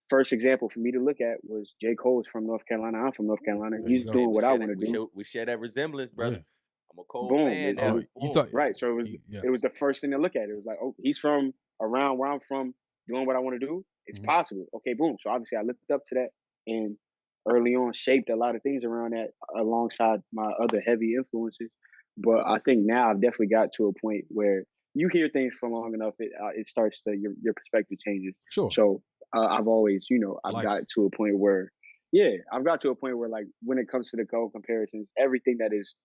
First example for me to look at was J. Cole's from North Carolina. I'm from North Carolina. There He's you go. doing We what I share want that. to do. We share that resemblance, brother. Yeah. I'm a Cole Boom. fan now. You Boom. talk Right. So yeah. it was the first thing to look at. It was like, oh, he's from around where I'm from, doing what I want to do. It's possible. Okay, boom. So obviously I looked up to that and early on shaped a lot of things around that alongside my other heavy influences. But I think now I've definitely got to a point where you hear things for long enough, it starts to your perspective changes. Sure. So I've always, I've Life. got to a point where, I've got to a point where like when it comes to the Cole comparisons, everything that is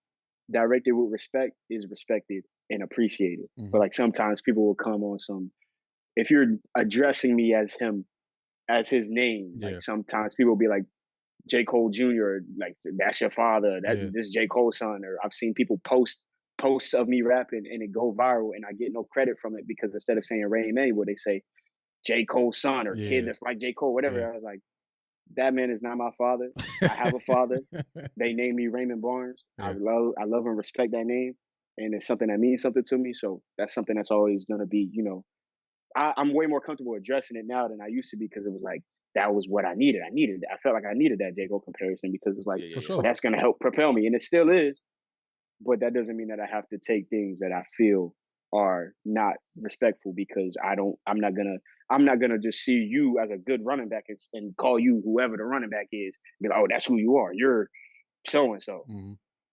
directed with respect is respected and appreciated. But like sometimes people will come on if you're addressing me as him, as his name, Yeah. like sometimes people will be like J. Cole Jr., like that's your father, this J. Cole's son, or I've seen people posts of me rapping and it go viral and I get no credit from it because instead of saying Ray Emmanuel, they say J. Cole's son or kid that's like J. Cole, whatever. Yeah. I was like, that man is not my father. I have a father. They named me Raymond Barnes. Yeah. I love and respect that name, and it's something that means something to me. So that's something that's always gonna be, I'm way more comfortable addressing it now than I used to be because it was like that was what I needed. I felt like I needed that J. Cole comparison because it's like For sure. that's gonna help propel me, and it still is. But that doesn't mean that I have to take things that I feel are not respectful because I'm not gonna just see you as a good running back and call you whoever the running back is. Be like, oh, that's who you are. You're so and so.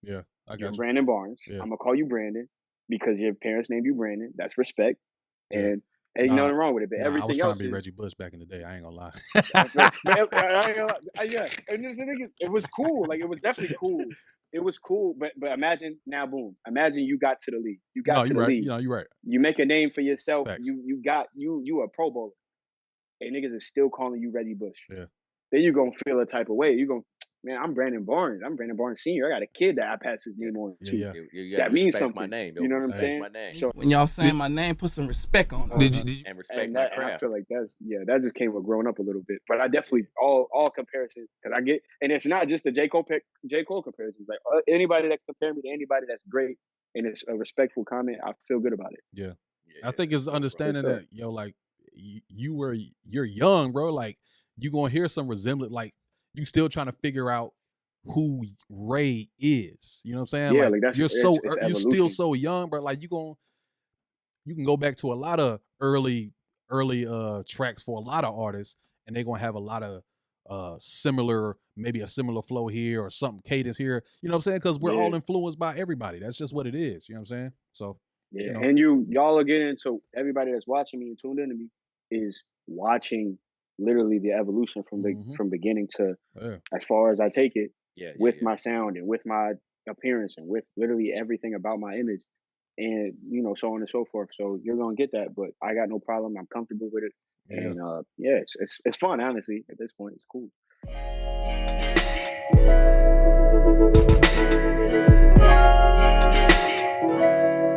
Yeah, I You're got you. Brandon Barnes. Yeah. I'm gonna call you Brandon because your parents named you Brandon. That's respect, Yeah. and ain't Nah, nothing wrong with it. But I was everything trying else to be is. Reggie Bush back in the day. I ain't gonna lie. But I ain't gonna lie. Yeah, and the thing is, it was cool. Like it was definitely cool. It was cool. But imagine now, boom. Imagine you got to the league. You No, got to you're the right. league. You know, you're right. You make a name for yourself. Facts. You a Pro Bowler, and niggas is still calling you Reggie Bush. Yeah. Then you gonna feel a type of way. You gonna, man, I'm Brandon Barnes. I'm Brandon Barnes Senior. I got a kid that I pass his name on to. Yeah. You That means respect something. my name. You know what I'm Respect saying? my name. So When y'all saying my name, put some respect on it. Did you? And respect and my that, and I craft. feel like that just came with growing up a little bit. But I definitely all comparisons because I get, and it's not just the J Cole comparisons. Like anybody that compare me to anybody that's great and it's a respectful comment, I feel good about it. Yeah. Yeah, I think it's understanding For sure. that, yo, like you're young, bro. Like you gonna hear some resemblance. Like you still trying to figure out who Ray is. You know what I'm saying? Yeah, like like that's you're it's you're still evolution. so young, but like you can go back to a lot of early tracks for a lot of artists, and they're gonna have a lot of similar, maybe a similar flow here or something cadence here. You know what I'm saying? Because we're Yeah. all influenced by everybody. That's just what it is. You know what I'm saying? So Yeah, you know. and y'all are getting into everybody that's watching me and tuned into me is watching literally the evolution from beginning to Yeah. as far as I take it with yeah. my sound and with my appearance and with literally everything about my image and so on and so forth. So you're gonna get that, but I got no problem. I'm comfortable with it, Yeah. and yeah, it's fun. Honestly, at this point, it's cool.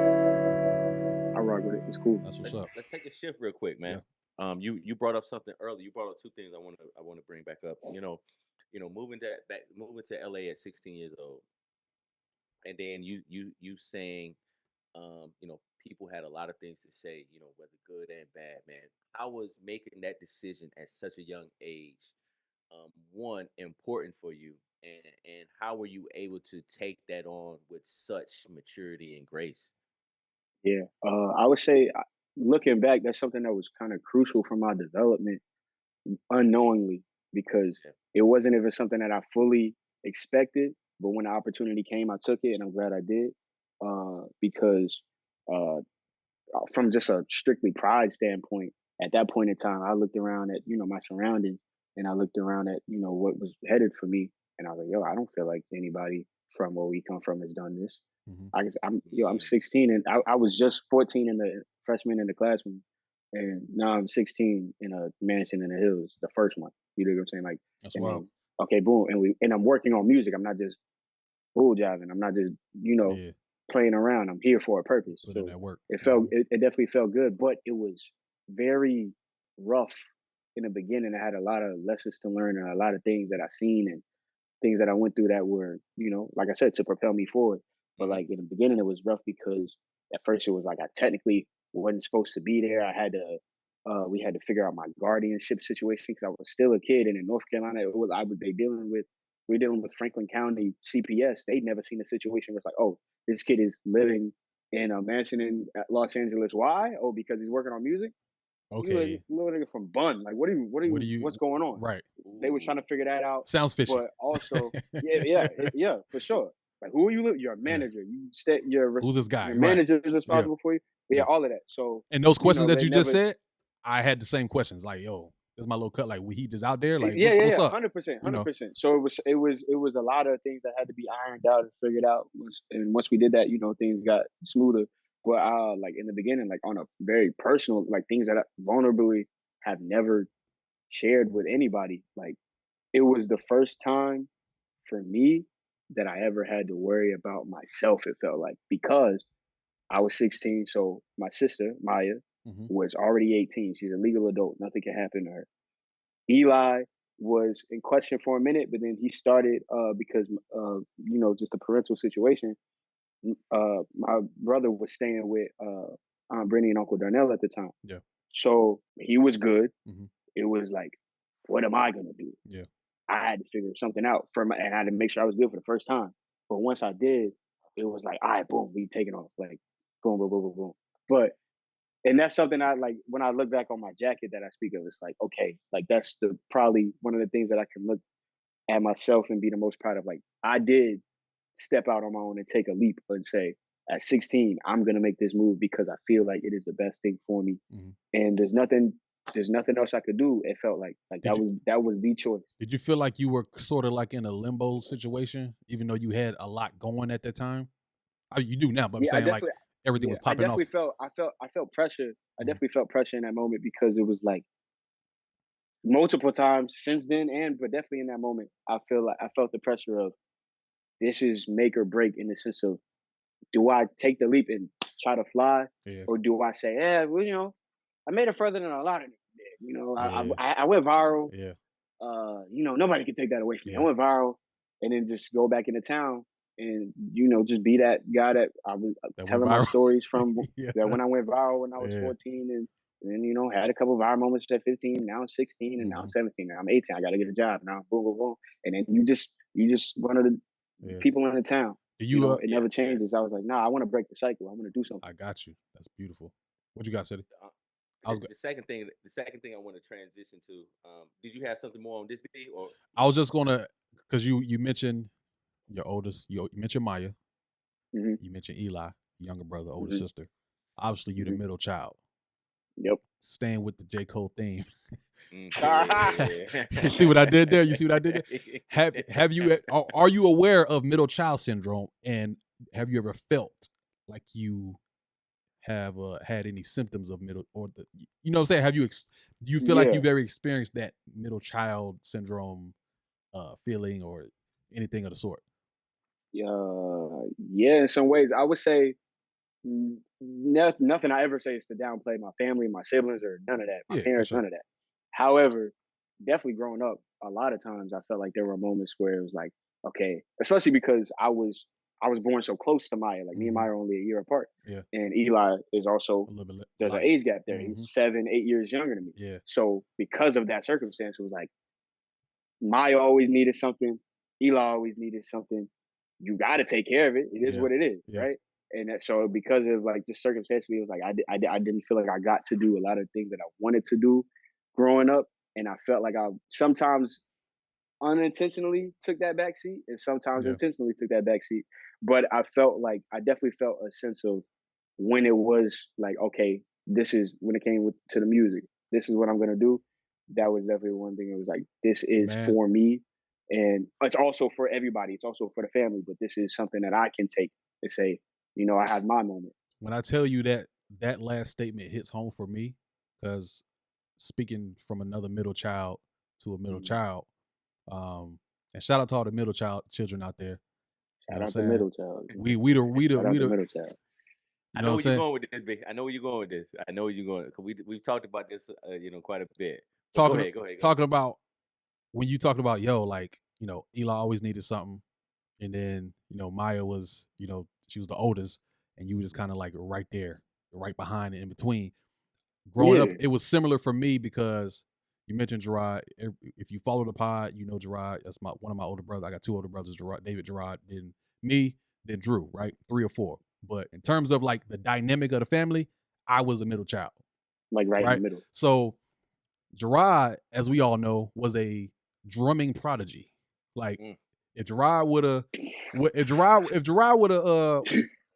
I rock with it. It's cool. That's what's up. Let's take a shift real quick, man. You brought up something earlier. You brought up two things I want to bring back up. Moving to LA at 16 years old, and then you saying, people had a lot of things to say, whether good and bad, man. How was making that decision at such a young age, one, important for you, and how were you able to take that on with such maturity and grace? Yeah, I would say looking back, that's something that was kind of crucial for my development unknowingly because Yeah. it wasn't even something that I fully expected. But when the opportunity came, I took it, and I'm glad I did because uh, from just a strictly pride standpoint, at that point in time, I looked around at my surroundings, and I looked around at what was headed for me, and I was like, yo, I don't feel like anybody from where we come from has done this. I'm 16, and I was just 14 in the freshman in the classroom, and now I'm 16 in a mansion in the hills, the first one. You know what I'm saying? Like, That's and wild. then okay, boom, and I'm working on music. I'm not just bull jiving. I'm not just Yeah. playing around. I'm here for a purpose. Put in So that work. it definitely felt good, but it was very rough in the beginning. I had a lot of lessons to learn and a lot of things that I seen and things that I went through that were, like I said, to propel me forward. But like in the beginning, it was rough because at first it was like I technically wasn't supposed to be there. We had to figure out my guardianship situation because I was still a kid, and in North Carolina, we're dealing with Franklin County CPS. They'd never seen a situation where it's like, oh, this kid is living in a mansion in Los Angeles. Why? Oh, because he's working on music. Okay. Little nigga from Bun. Like, what's going on? Right. They was trying to figure that out. Sounds fishy. But also, yeah, for sure. Like, who are you? You're a manager. Who's this guy? Your Right. manager is responsible for you. Yeah, all of that. So, and those questions that they you just never- said, I had the same questions. Like, yo, this is my little cut. Like, he just out there. Like, yeah, what's up? 100%. So it was a lot of things that had to be ironed out and figured out. And once we did that, things got smoother. But like in the beginning, like on a very personal, like things that I vulnerably have never shared with anybody. Like it was the first time for me that I ever had to worry about myself. It felt like because I was 16, so my sister Maya was already 18. She's a legal adult. Nothing can happen to her. Eli was in question for a minute, but then he started because just the parental situation. My brother was staying with Aunt Brittany and Uncle Darnell at the time. Yeah. So he was good. It was like, what am I gonna do? Yeah. I had to figure something out and I had to make sure I was good for the first time. But once I did, it was like, all right, boom, we taking off. Like, boom, boom, boom, boom, boom. But and that's something I like when I look back on my jacket that I speak of. It's like, okay, like that's probably one of the things that I can look at myself and be the most proud of. Like I did step out on my own and take a leap and say, at 16, I'm gonna make this move because I feel like it is the best thing for me. Mm-hmm. And there's nothing else I could do. It felt like that was the choice. Did you feel like you were sort of like in a limbo situation, even though you had a lot going at that time? You do now, but I'm saying like everything was popping off. I felt pressure. I definitely felt pressure in that moment because it was like multiple times since then, but definitely in that moment, I felt the pressure of this is make or break in the sense of, do I take the leap and try to fly, or do I say, well, I made it further than a lot of them did. I went viral. Yeah. Nobody can take that away from me. I went viral, and then just go back into town and just be that guy that I was telling my stories from that when I went viral when I was 14 and then had a couple of viral moments at 15. Now I'm 16 and now I'm 17. Now I'm 18. I got to get a job now. Boom, boom, boom. And then you just one of the people in the town. It never changes. I was like, nah, I want to break the cycle. I want to do something. I got you. That's beautiful. What you got, City? The second thing I want to transition to. Did you have something more on this beat, or I was just gonna, because you mentioned your oldest. You mentioned Maya. Mm-hmm. You mentioned Eli, younger brother, older sister. Obviously, you're the middle child. Yep. Staying with the J. Cole theme. Yeah. You see what I did there? You see what I did there? Have you? Are you aware of middle child syndrome? And have you ever felt like you have had any symptoms of middle, or you know what I'm saying? Have you? Do you feel like you've ever experienced that middle child syndrome feeling or anything of the sort? Yeah. In some ways, I would say nothing I ever say is to downplay my family, my siblings, or none of that. My parents, none of that. However, definitely growing up, a lot of times I felt like there were moments where it was like, okay, especially because I was born so close to Maya. Like me and Maya are only a year apart. Yeah. And Eli is also there's an age gap there. He's 7-8 years younger than me. Yeah. So because of that circumstance, it was like Maya always needed something. Eli always needed something. You got to take care of it. It is what it is, right? And so because of like just circumstantially, it was like I didn't feel like I got to do a lot of things that I wanted to do growing up, and I felt like I sometimes unintentionally took that backseat, and sometimes intentionally took that backseat. But I definitely felt a sense of when it was like, okay, this is when it came to the music. This is what I'm gonna do. That was definitely one thing. It was like, this is for me, and it's also for everybody. It's also for the family. But this is something that I can take and say, I had my moment. When I tell you that last statement hits home for me, because speaking from another middle child to a middle child, and shout out to all the middle children out there. Shout out to middle child. We the middle child. I know where you're going with this, big. I know where you're going with this. I know where you're going. We've talked about this, quite a bit. Go ahead. Talking about when you talked about like Eli always needed something, and then Maya was she was the oldest, and you were just kind of like right there, right behind and in between. Growing up, it was similar for me because you mentioned Gerard. If you follow the pod, Gerard. That's one of my older brothers. I got two older brothers, David, Gerard, then me, then Drew, right? 3 or 4. But in terms of like the dynamic of the family, I was a middle child. Like right in the middle. So Gerard, as we all know, was a drumming prodigy. Like if Gerard would have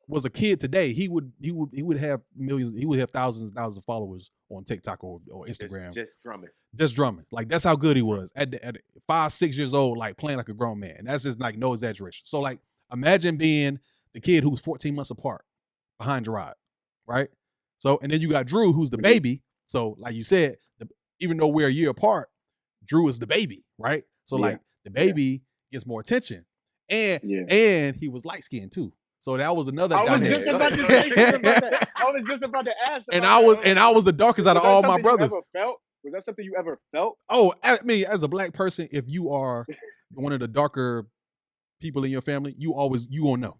was a kid today, he would have millions, he would have thousands of followers on TikTok or Instagram. Just drumming. Like that's how good he was at 5, 6 years old, like playing like a grown man. And that's just like no exaggeration. So like imagine being the kid who's 14 months apart behind Gerard, right? So and then you got Drew, who's the baby. So like you said, even though we're a year apart, Drew is the baby, right? So like the baby gets more attention, and he was light skinned too. So that was another dynamic. I was just about to ask. And I was the darkest out of all my brothers. Was that something you ever felt? Oh, I mean, as a black person, if you are one of the darker people in your family, you gonna know.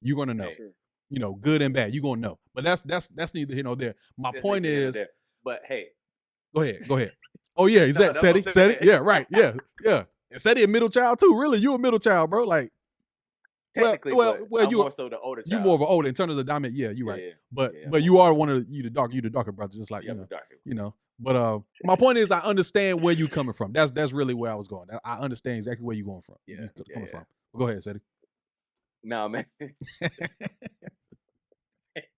You're gonna know. Sure. Good and bad. You're gonna know. But that's neither here nor there. My point is. But hey. Go ahead. Oh yeah, is that Seti? Seti? Yeah, right. Yeah. And Seti a middle child too. Really, you a middle child, bro. Like. technically, well, but I'm you more so the older you child. more of an older in terms of the. I mean, yeah, you're Yeah, right. yeah. But Yeah, but you are one of the darker brothers, just like Yeah, we're darker. you know. But my point is, I understand where you coming from. That's really where I was going. I understand exactly where you're going from. Yeah, You coming yeah. from. Go ahead, Seti. No, man.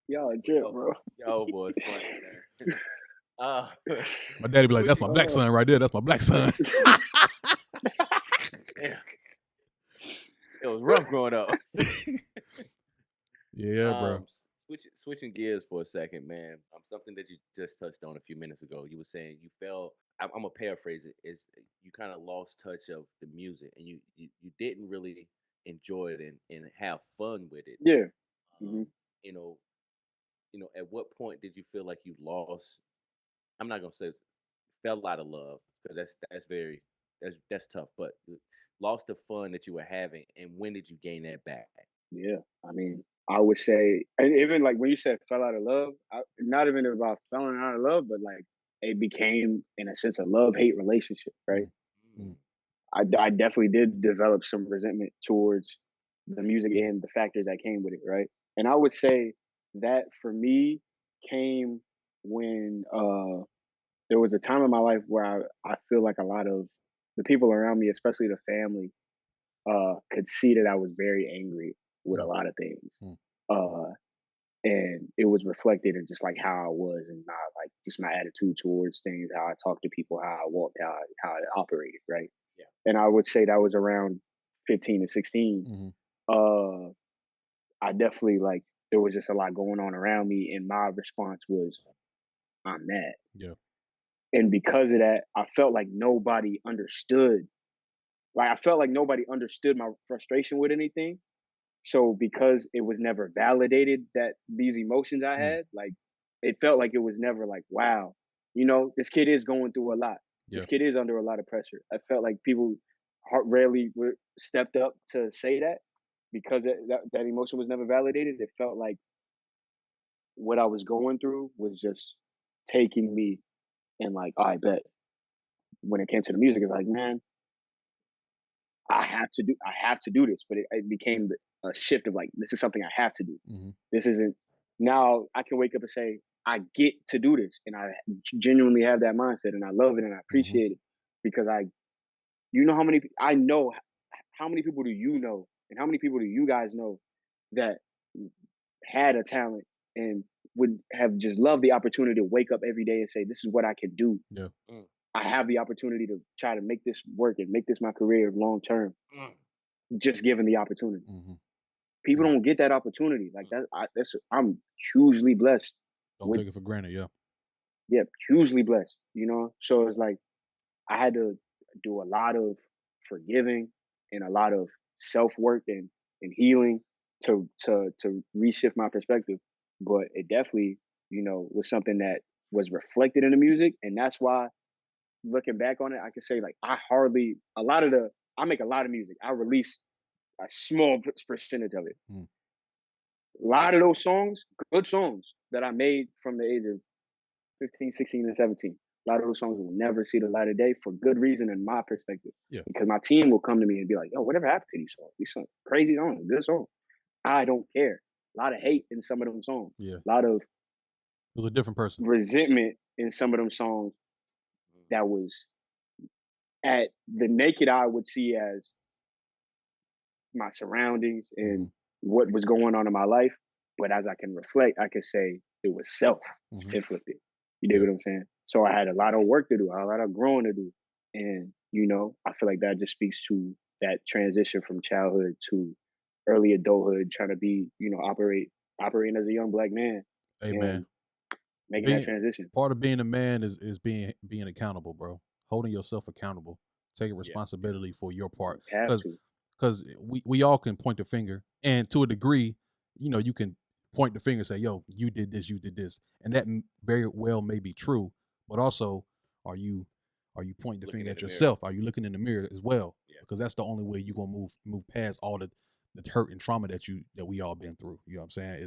Y'all a trip, bro. Yo, boy, it's funny, man. My daddy be like, "That's my black son right there. That's my black son." Yeah. It was rough growing up. Yeah, bro. Switching gears for a second, man. Something that you just touched on a few minutes ago. You were saying you felt. I'm gonna paraphrase it. Is you kind of lost touch of the music, and you didn't really enjoy it and have fun with it. Yeah. You know, at what point did you feel like you lost? I'm not gonna say fell out of love because that's tough, but lost the fun that you were having, and when did you gain that back? Yeah. I mean, I would say, and even like when you said fell out of love, not even about falling out of love, but like it became, in a sense, a love-hate relationship, right? Mm. I definitely did develop some resentment towards the music and the factors that came with it, right? And I would say that for me came when there was a time in my life where I feel like a lot of the people around me, especially the family, could see that I was very angry with a lot of things. Mm. And it was reflected in just like how I was and like just my attitude towards things, how I talked to people, how I walked, how I operated, right? Yeah. And I would say that was around 15 to 16. Mm-hmm. I definitely like there was just a lot going on around me, and my response was, I'm mad. Yeah. And because of that, I felt like nobody understood. Like I felt like nobody understood my frustration with anything. So because it was never validated that these emotions I had, like it felt like it was never like, wow, this kid is going through a lot. Yeah. This kid is under a lot of pressure. I felt like people rarely stepped up to say that because that emotion was never validated. It felt like what I was going through was just taking me and like, I bet when it came to the music, it's like, man, I have to do this. But it became a shift of like, this is something I have to do. Mm-hmm. This isn't, now I can wake up and say, I get to do this. And I genuinely have that mindset and I love it and I appreciate it because I know how many people do you know and how many people do you guys know that had a talent and would have just loved the opportunity to wake up every day and say, this is what I can do. Yeah. I have the opportunity to try to make this work and make this my career long term, just given the opportunity. People don't get that opportunity like that. I'm hugely blessed. Don't take it for granted. Yeah, hugely blessed. So it's like I had to do a lot of forgiving and a lot of self work and healing to reshift my perspective. But it definitely, was something that was reflected in the music, and that's why looking back on it, I can say like I make a lot of music. I release a small percentage of it. A lot of those songs, good songs that I made from the age of 15, 16, and 17. A lot of those songs will never see the light of day for good reason in my perspective. Yeah. Because my team will come to me and be like, yo, whatever happened to these songs? These songs, crazy songs, good songs. I don't care. A lot of hate in some of them songs. Yeah. A lot of it was a different person. Resentment in some of them songs that was at the naked eye would see as my surroundings and what was going on in my life. But as I can reflect, I can say it was self-inflicted. You dig what I'm saying? So I had a lot of work to do, a lot of growing to do. And, I feel like that just speaks to that transition from childhood to early adulthood, trying to be, operating as a young black man. Hey, man. Making that transition. Part of being a man is being accountable, bro. Holding yourself accountable. Taking responsibility for your part. Because we all can point the finger. And to a degree, you can point the finger and say, yo, you did this. And that very well may be true. But also, are you pointing the finger at yourself? Are you looking in the mirror as well? Yeah. Because that's the only way you're gonna move past all the hurt and trauma that we all been through. You know what I'm saying?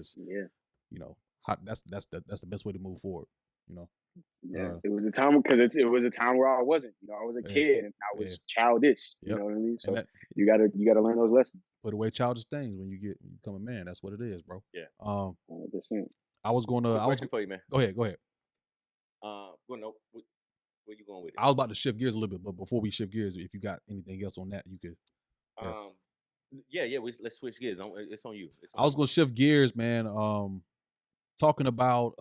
That's the best way to move forward. Yeah, it was a time because it was a time where I wasn't. I was a kid and I was childish. You know what I mean? So you gotta learn those lessons. Put away childish things when you become a man. That's what it is, bro. Yeah. 100%. I was going to. Question for you, man. Go ahead. Well, no, where you going with it? I was about to shift gears a little bit, but before we shift gears, if you got anything else on that, you could. Yeah. Let's switch gears. It's on you. I was gonna shift gears, man. Talking about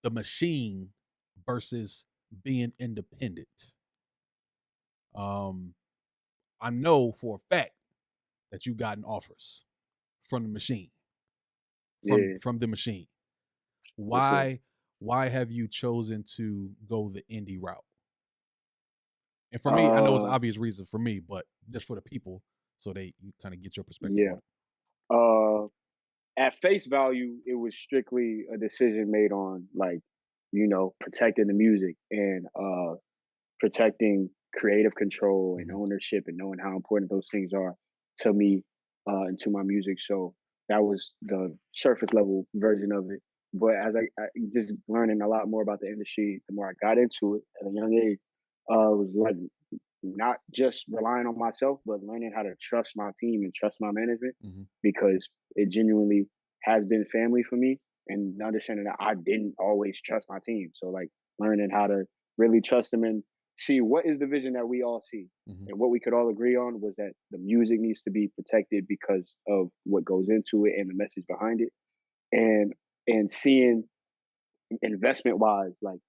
the machine versus being independent. I know for a fact that you've gotten offers from the machine. From the machine. Why have you chosen to go the indie route? And for me, I know it's obvious reasons for me, but just for the people, so you kind of get your perspective on it. At face value, it was strictly a decision made on protecting the music and protecting creative control and ownership and knowing how important those things are to me and to my music. So that was the surface level version of it. But as I just learning a lot more about the industry, the more I got into it at a young age, was like not just relying on myself, but learning how to trust my team and trust my management because it genuinely has been family for me, and understanding that I didn't always trust my team. So like learning how to really trust them and see what is the vision that we all see. And what we could all agree on was that the music needs to be protected because of what goes into it and the message behind it. And seeing investment wise, like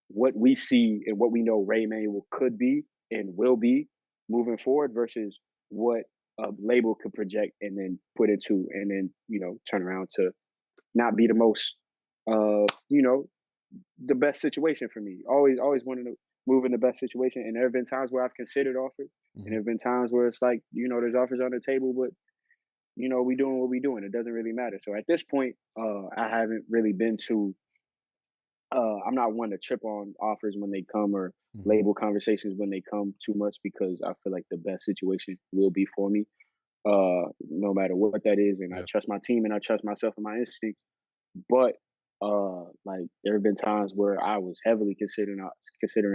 what we see and what we know Ray Emmanuel could be and will be moving forward versus what a label could project and then put into and then, turn around to not be the most, the best situation for me. Always wanted to move in the best situation. And there have been times where I've considered offers and there have been times where it's like, there's offers on the table, but we doing what we doing. It doesn't really matter. So at this point, I haven't really been to I'm not one to trip on offers when they come or label conversations when they come too much because I feel like the best situation will be for me, no matter what that is. And I trust my team and I trust myself and my instincts. But like there have been times where I was heavily considering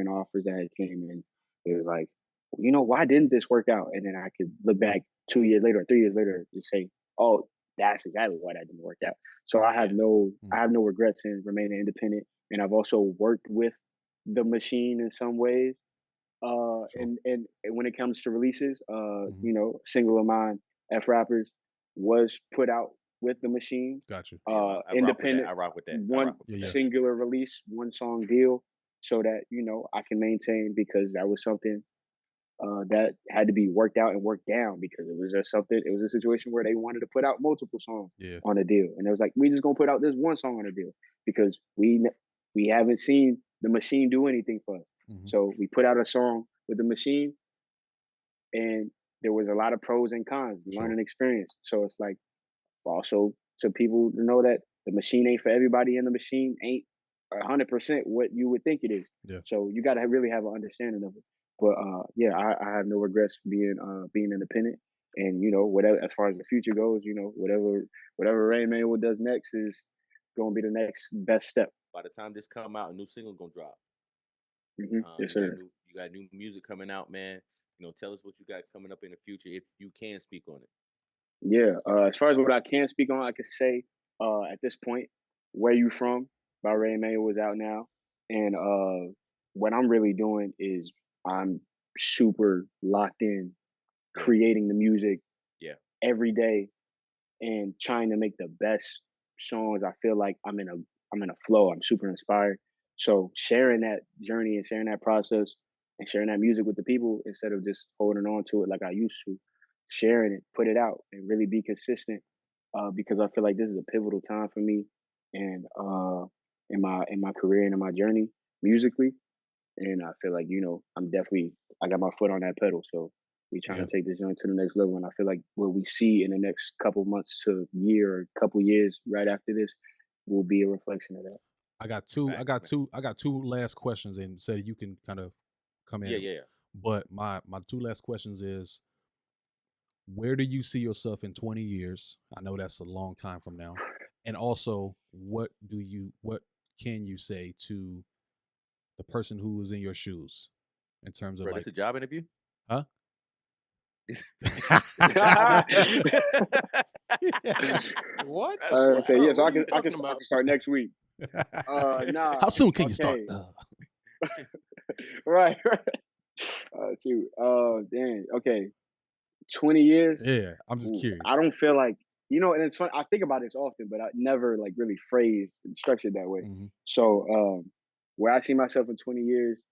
offers that had came in. It was like, why didn't this work out? And then I could look back 2 years later or 3 years later and say, oh, that's exactly why that didn't work out. So I have no regrets in remaining independent. And I've also worked with the machine in some ways. And when it comes to releases, single of mine, F Rappers, was put out with the machine. Gotcha. Independent. I rock with that. One singular release, one song deal, so that I can maintain, because that was something that had to be worked out and worked down, because it was a situation where they wanted to put out multiple songs on a deal, and it was like, we just gonna put out this one song on a deal because we haven't seen the machine do anything for us. So we put out a song with the machine, and there was a lot of pros and cons, learning experience. So it's like also to people to know that the machine ain't for everybody, and the machine ain't 100% what you would think it is. So you got to really have an understanding of it. But I have no regrets being independent, and whatever as far as the future goes, whatever Ray Emmanuel does next is gonna be the next best step. By the time this come out, a new single gonna drop. Yes, sir. You got new music coming out, man. Tell us what you got coming up in the future, if you can speak on it. Yeah, as far as what I can speak on, I could say at this point, "Where You From" by Ray Emmanuel is out now, and what I'm really doing is I'm super locked in, creating the music every day, and trying to make the best songs. I feel like I'm in a flow. I'm super inspired. So sharing that journey and sharing that process and sharing that music with the people instead of just holding on to it like I used to, sharing it, put it out, and really be consistent. Because I feel like this is a pivotal time for me, and in my career and in my journey musically. And I feel like I got my foot on that pedal. So we trying to take this joint to the next level. And I feel like what we see in the next couple months to year or couple years right after this will be a reflection of that. I got two last questions, and said you can kind of come in. Yeah. But my two last questions is, where do you see yourself in 20 years? I know that's a long time from now. And also, what can you say to the person who was in your shoes in terms of Bro, like this a job interview? Huh? What? So yeah, so What I are you can talking about? start next week. Nah. How soon can you start? Okay. Right. Shoot. Dang. Okay. 20 years. Yeah, I'm just Ooh, curious. I don't feel like, and it's fun. I think about this often, but I never like really phrased and structured that way. Mhm. So, where I see myself in 20 years,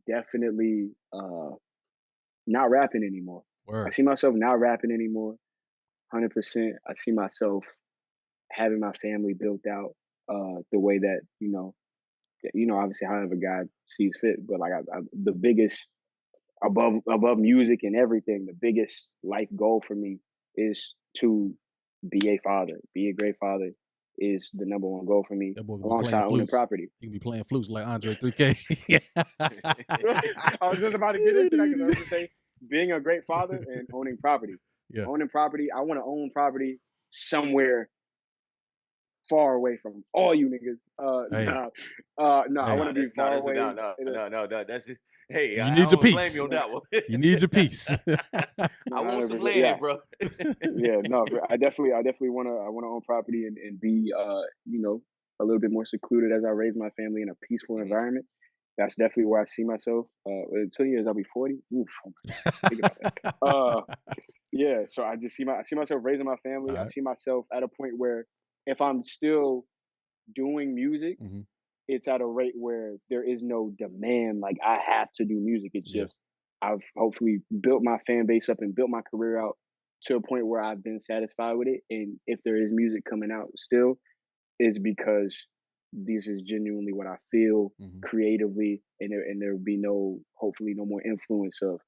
definitely not rapping anymore. I Word. see myself not rapping anymore. 100%. I see myself having my family built out the way that obviously however God sees fit. But like the biggest above music and everything, the biggest life goal for me is to be a father. Be a great father is the number one goal for me, That boy could be playing alongside owning flutes. property. He can be playing flutes like Andre 3K. I was just about to get into that because I was just say being a great father and owning property. Yeah. Owning property. I want to own property somewhere far away from all you niggas. Hey. No, I Hey. want to be far That's away. no. That's just, hey, You I need your don't blame peace. you on that one. You need your peace. I want some 100%, land, yeah. bro. Yeah, no, I definitely wanna own property and be a little bit more secluded as I raise my family in a peaceful environment. That's definitely where I see myself. In 2 years I'll be 40. Oof, think about that. Yeah, so I see myself raising my family. All I right. see myself at a point where if I'm still doing music, Mhm. it's at a rate where there is no demand like I have to do music. It's Yeah. just I've hopefully built my fan base up and built my career out to a point where I've been satisfied with it. And if there is music coming out still, it's because this is genuinely what I feel Mhm. creatively, and there will be hopefully no more influence of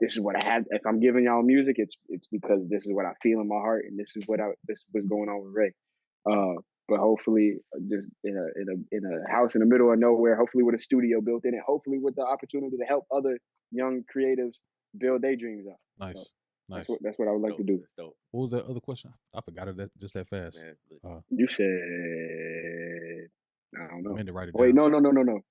this is what I had. If I'm giving y'all music, it's because this is what I feel in my heart, and this is what's going on with Ray. But hopefully, just in a house in the middle of nowhere, hopefully with a studio built in it, hopefully with the opportunity to help other young creatives build their dreams up. Nice. So Nice. that's what I would like to do. That's dope. What was that other question? I forgot it just that fast. Man, You said I don't I know. meant to write it Wait, down. no.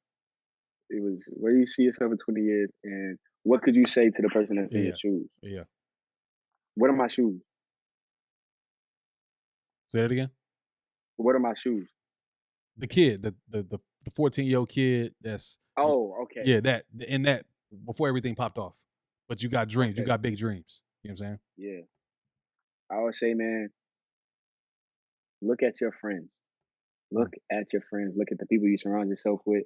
It was where do you see yourself in 20 years, and what could you say to the person that's in your shoes? Yeah. What are my shoes? Say that again. What are my shoes? The kid, the 14-year-old kid that's Oh, okay. Yeah, that before everything popped off. But you got dreams. Okay. You got big dreams. You know what I'm saying? Yeah. I would say, man, look at your friends. Look at your friends. Look at the people you surround yourself with.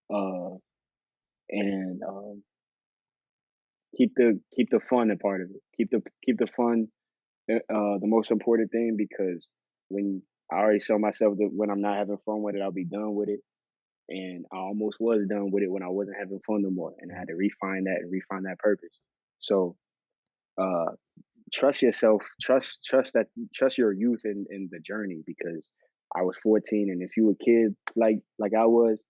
And keep the fun a part of it. Keep the fun the most important thing, because when I already show myself that when I'm not having fun with it, I'll be done with it. And I almost was done with it when I wasn't having fun no more. And I had to refine that purpose. So trust yourself, trust your youth in the journey, because I was 14, and if you a kid like I was,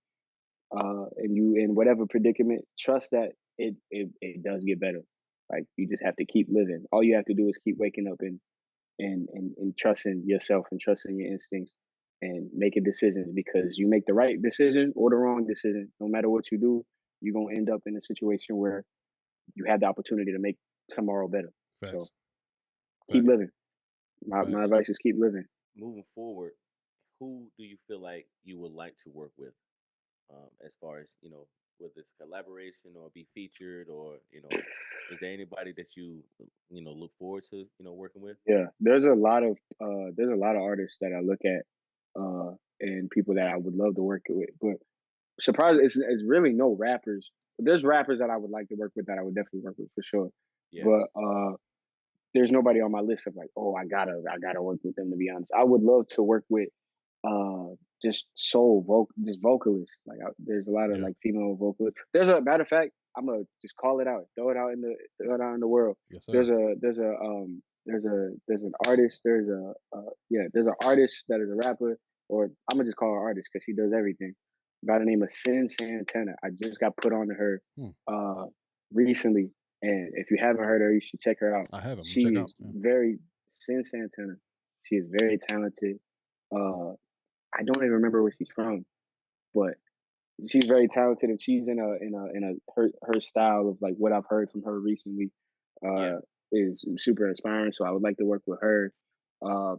and you in whatever predicament, trust that it does get better. Like you just have to keep living. All you have to do is keep waking up and trusting yourself and trusting your instincts and making decisions, because you make the right decision or the wrong decision, no matter what you do, you're gonna end up in a situation where you have the opportunity to make tomorrow better. Facts. So keep living. My Facts. advice is keep living. Moving forward, who do you feel like you would like to work with, as far as whether it's collaboration or be featured, or is there anybody that you look forward to working with? Yeah, there's a lot of artists that I look at, and people that I would love to work with. But surprisingly, it's really no rappers. There's rappers that I would like to work with that I would definitely work with for sure. Yeah. But there's nobody on my list of like, oh, I gotta work with them, to be honest. I would love to work with just just vocalists. Like there's a lot of like female vocalists. There's a matter of fact, I'm gonna just call it out, throw it out in the world. Yes, sir. There's an artist. There's an artist that is a rapper, or I'm gonna just call her artist because she does everything. By the name of Sin Santana. I just got put on to her recently, and if you haven't heard her, you should check her out. I haven't. She is very Sin Santana. She is very talented. I don't even remember where she's from, but she's very talented, and she's in her style of like what I've heard from her recently is super inspiring. So I would like to work with her.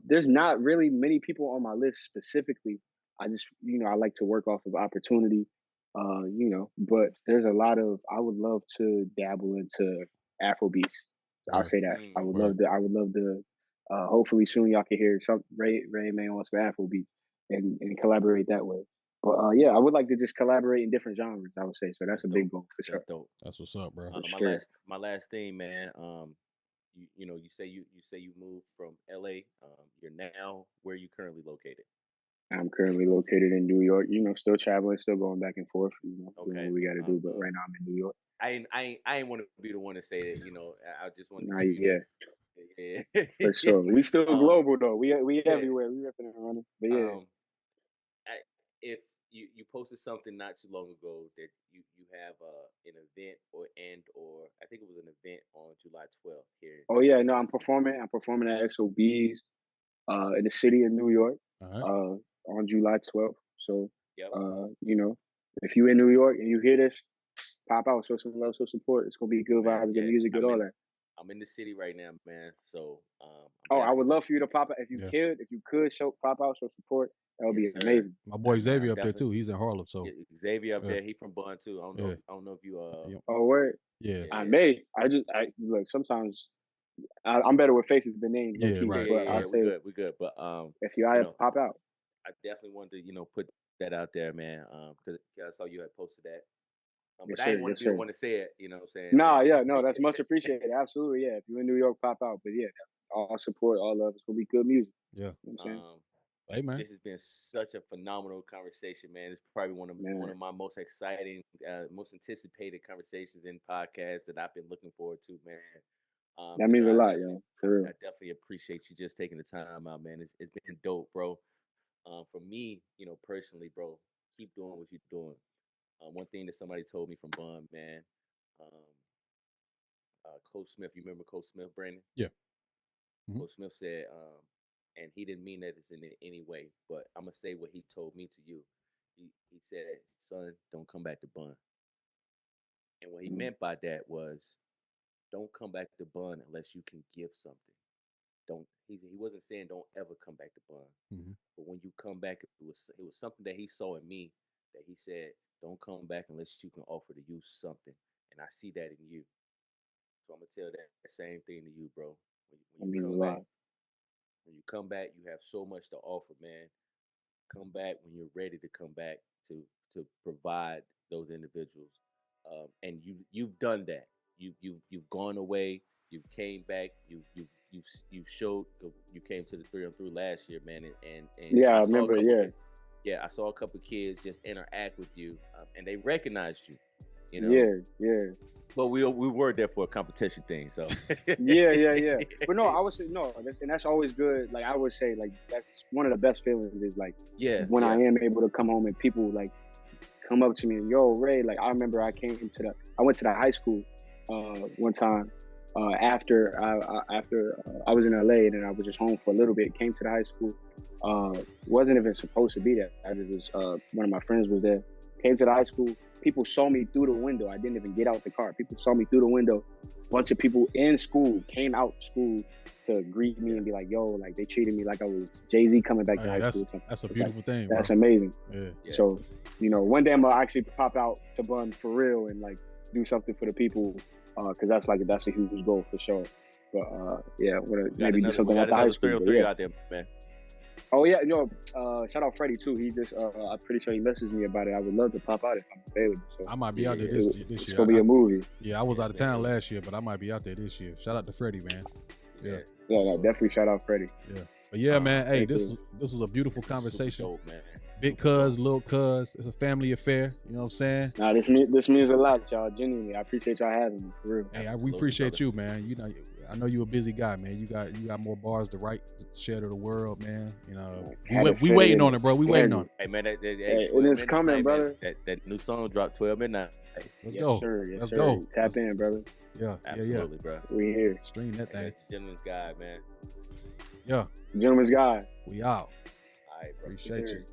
There's not really many people on my list specifically. I just, I like to work off of opportunity, but there's a lot of, I would love to dabble into Afrobeats. I'll say that. I would love to, hopefully soon y'all can hear some Ray Emmanuel for Afrobeats and collaborate that way. But I would like to just collaborate in different genres, I would say. So that's a big goal for sure. That's dope. That's what's up, bro. My last thing, man. You say you moved from LA. You're now where are you currently located? I'm currently located in New York. Still traveling, still going back and forth. Doing what we got to do. But right now I'm in New York. I ain't want to be the one to say that. I just want to. Yeah, for sure. We still global though. We everywhere. We ripping and running. But yeah. If you posted something not too long ago that you have an event or I think it was an event on July 12th here. Oh yeah, no, I'm performing at SOB's in the city of New York on July 12th. So if you in New York and you hear this, pop out, show some love, show support. It's gonna be good vibes, good music, good all that. I'm in the city right now, man. So I would love for you to pop out if you could pop out, show support. That would be amazing. My boy Xavier up there too. He's in Harlem, so Xavier up there. He from Bun too. I don't know if you Oh word. Yeah. I look. Sometimes I'm better with faces than names. Yeah, right. But we good. But if you pop out, I definitely wanted to put that out there, man. Because I saw you had posted that. But I didn't want to be the one to say it. You know what I'm saying? No, that's much appreciated. Absolutely, yeah. If you're in New York, pop out. But yeah, all support, all love. It's gonna be good music. Yeah. You know what I'm saying? Hey man, this has been such a phenomenal conversation, man. It's probably one of my most exciting, most anticipated conversations in podcasts that I've been looking forward to, man. That means a lot, yo. For real. I definitely appreciate you just taking the time out, man. It's been dope, bro. For me, personally, bro, keep doing what you're doing. One thing that somebody told me from Bun, man, Coach Smith. You remember Coach Smith, Brandon? Yeah. Mm-hmm. Coach Smith said, and he didn't mean that it's in any way, but I'm gonna say what he told me to you. He said, "Son, don't come back to Bun." And what he meant by that was, don't come back to Bun unless you can give something. He wasn't saying don't ever come back to Bun, but when you come back, it was something that he saw in me that he said, don't come back unless you can offer the youth something, and I see that in you. So I'm gonna tell that same thing to you, bro. When you come back, you have so much to offer, man. Come back when you're ready to come back to provide those individuals, and you've done that. You've gone away. You've came back. You showed. You came to the 3-on-3 last year, man, and I remember. Yeah, I saw a couple of kids just interact with you, and they recognized you. Yeah. But we were there for a competition thing, so yeah. But no, I would say and that's always good. Like I would say, like that's one of the best feelings is like when I am able to come home and people like come up to me and yo Ray, like I remember I went to the high school one time after I was in LA and then I was just home for a little bit. Came to the high school, wasn't even supposed to be there. I just was one of my friends was there. Came to the high school. People saw me through the window. I didn't even get out the car. People saw me through the window. A bunch of people in school came out school to greet me and be like, yo, like they treated me like I was Jay-Z coming back to high school. That's a beautiful thing. That's amazing. Yeah. So, one day I'm gonna actually pop out to Bun for real and like do something for the people because that's a huge goal for sure. But maybe do something at the high school. 3-on-3 out there, man. Oh yeah, shout out Freddie too. He just, I'm pretty sure he messaged me about it. I would love to pop out if I'm available. So I might be out there this year. It's gonna be a movie. Yeah, I was out of town last year, but I might be out there this year. Shout out to Freddie, man. Yeah, definitely shout out Freddie. Yeah, but yeah, man. Hey, this was a beautiful conversation. Dope, man. Big cuz, little cuz. It's a family affair. You know what I'm saying? Nah, this means a lot, y'all. Genuinely, I appreciate y'all having me for real. Hey, we appreciate you, man. I know you're a busy guy, man. You got more bars to write, share to the world, man. We waiting on it, bro. We waiting on it. Hey, man, it is coming, brother. That new song dropped 12 midnight. Let's go. Sir, Let's go. Tap in, brother. Yeah, absolutely, bro. We here. Stream that thing. That's the gentleman's guide, man. Yeah. Gentleman's guide. We out. All right, bro. Appreciate you.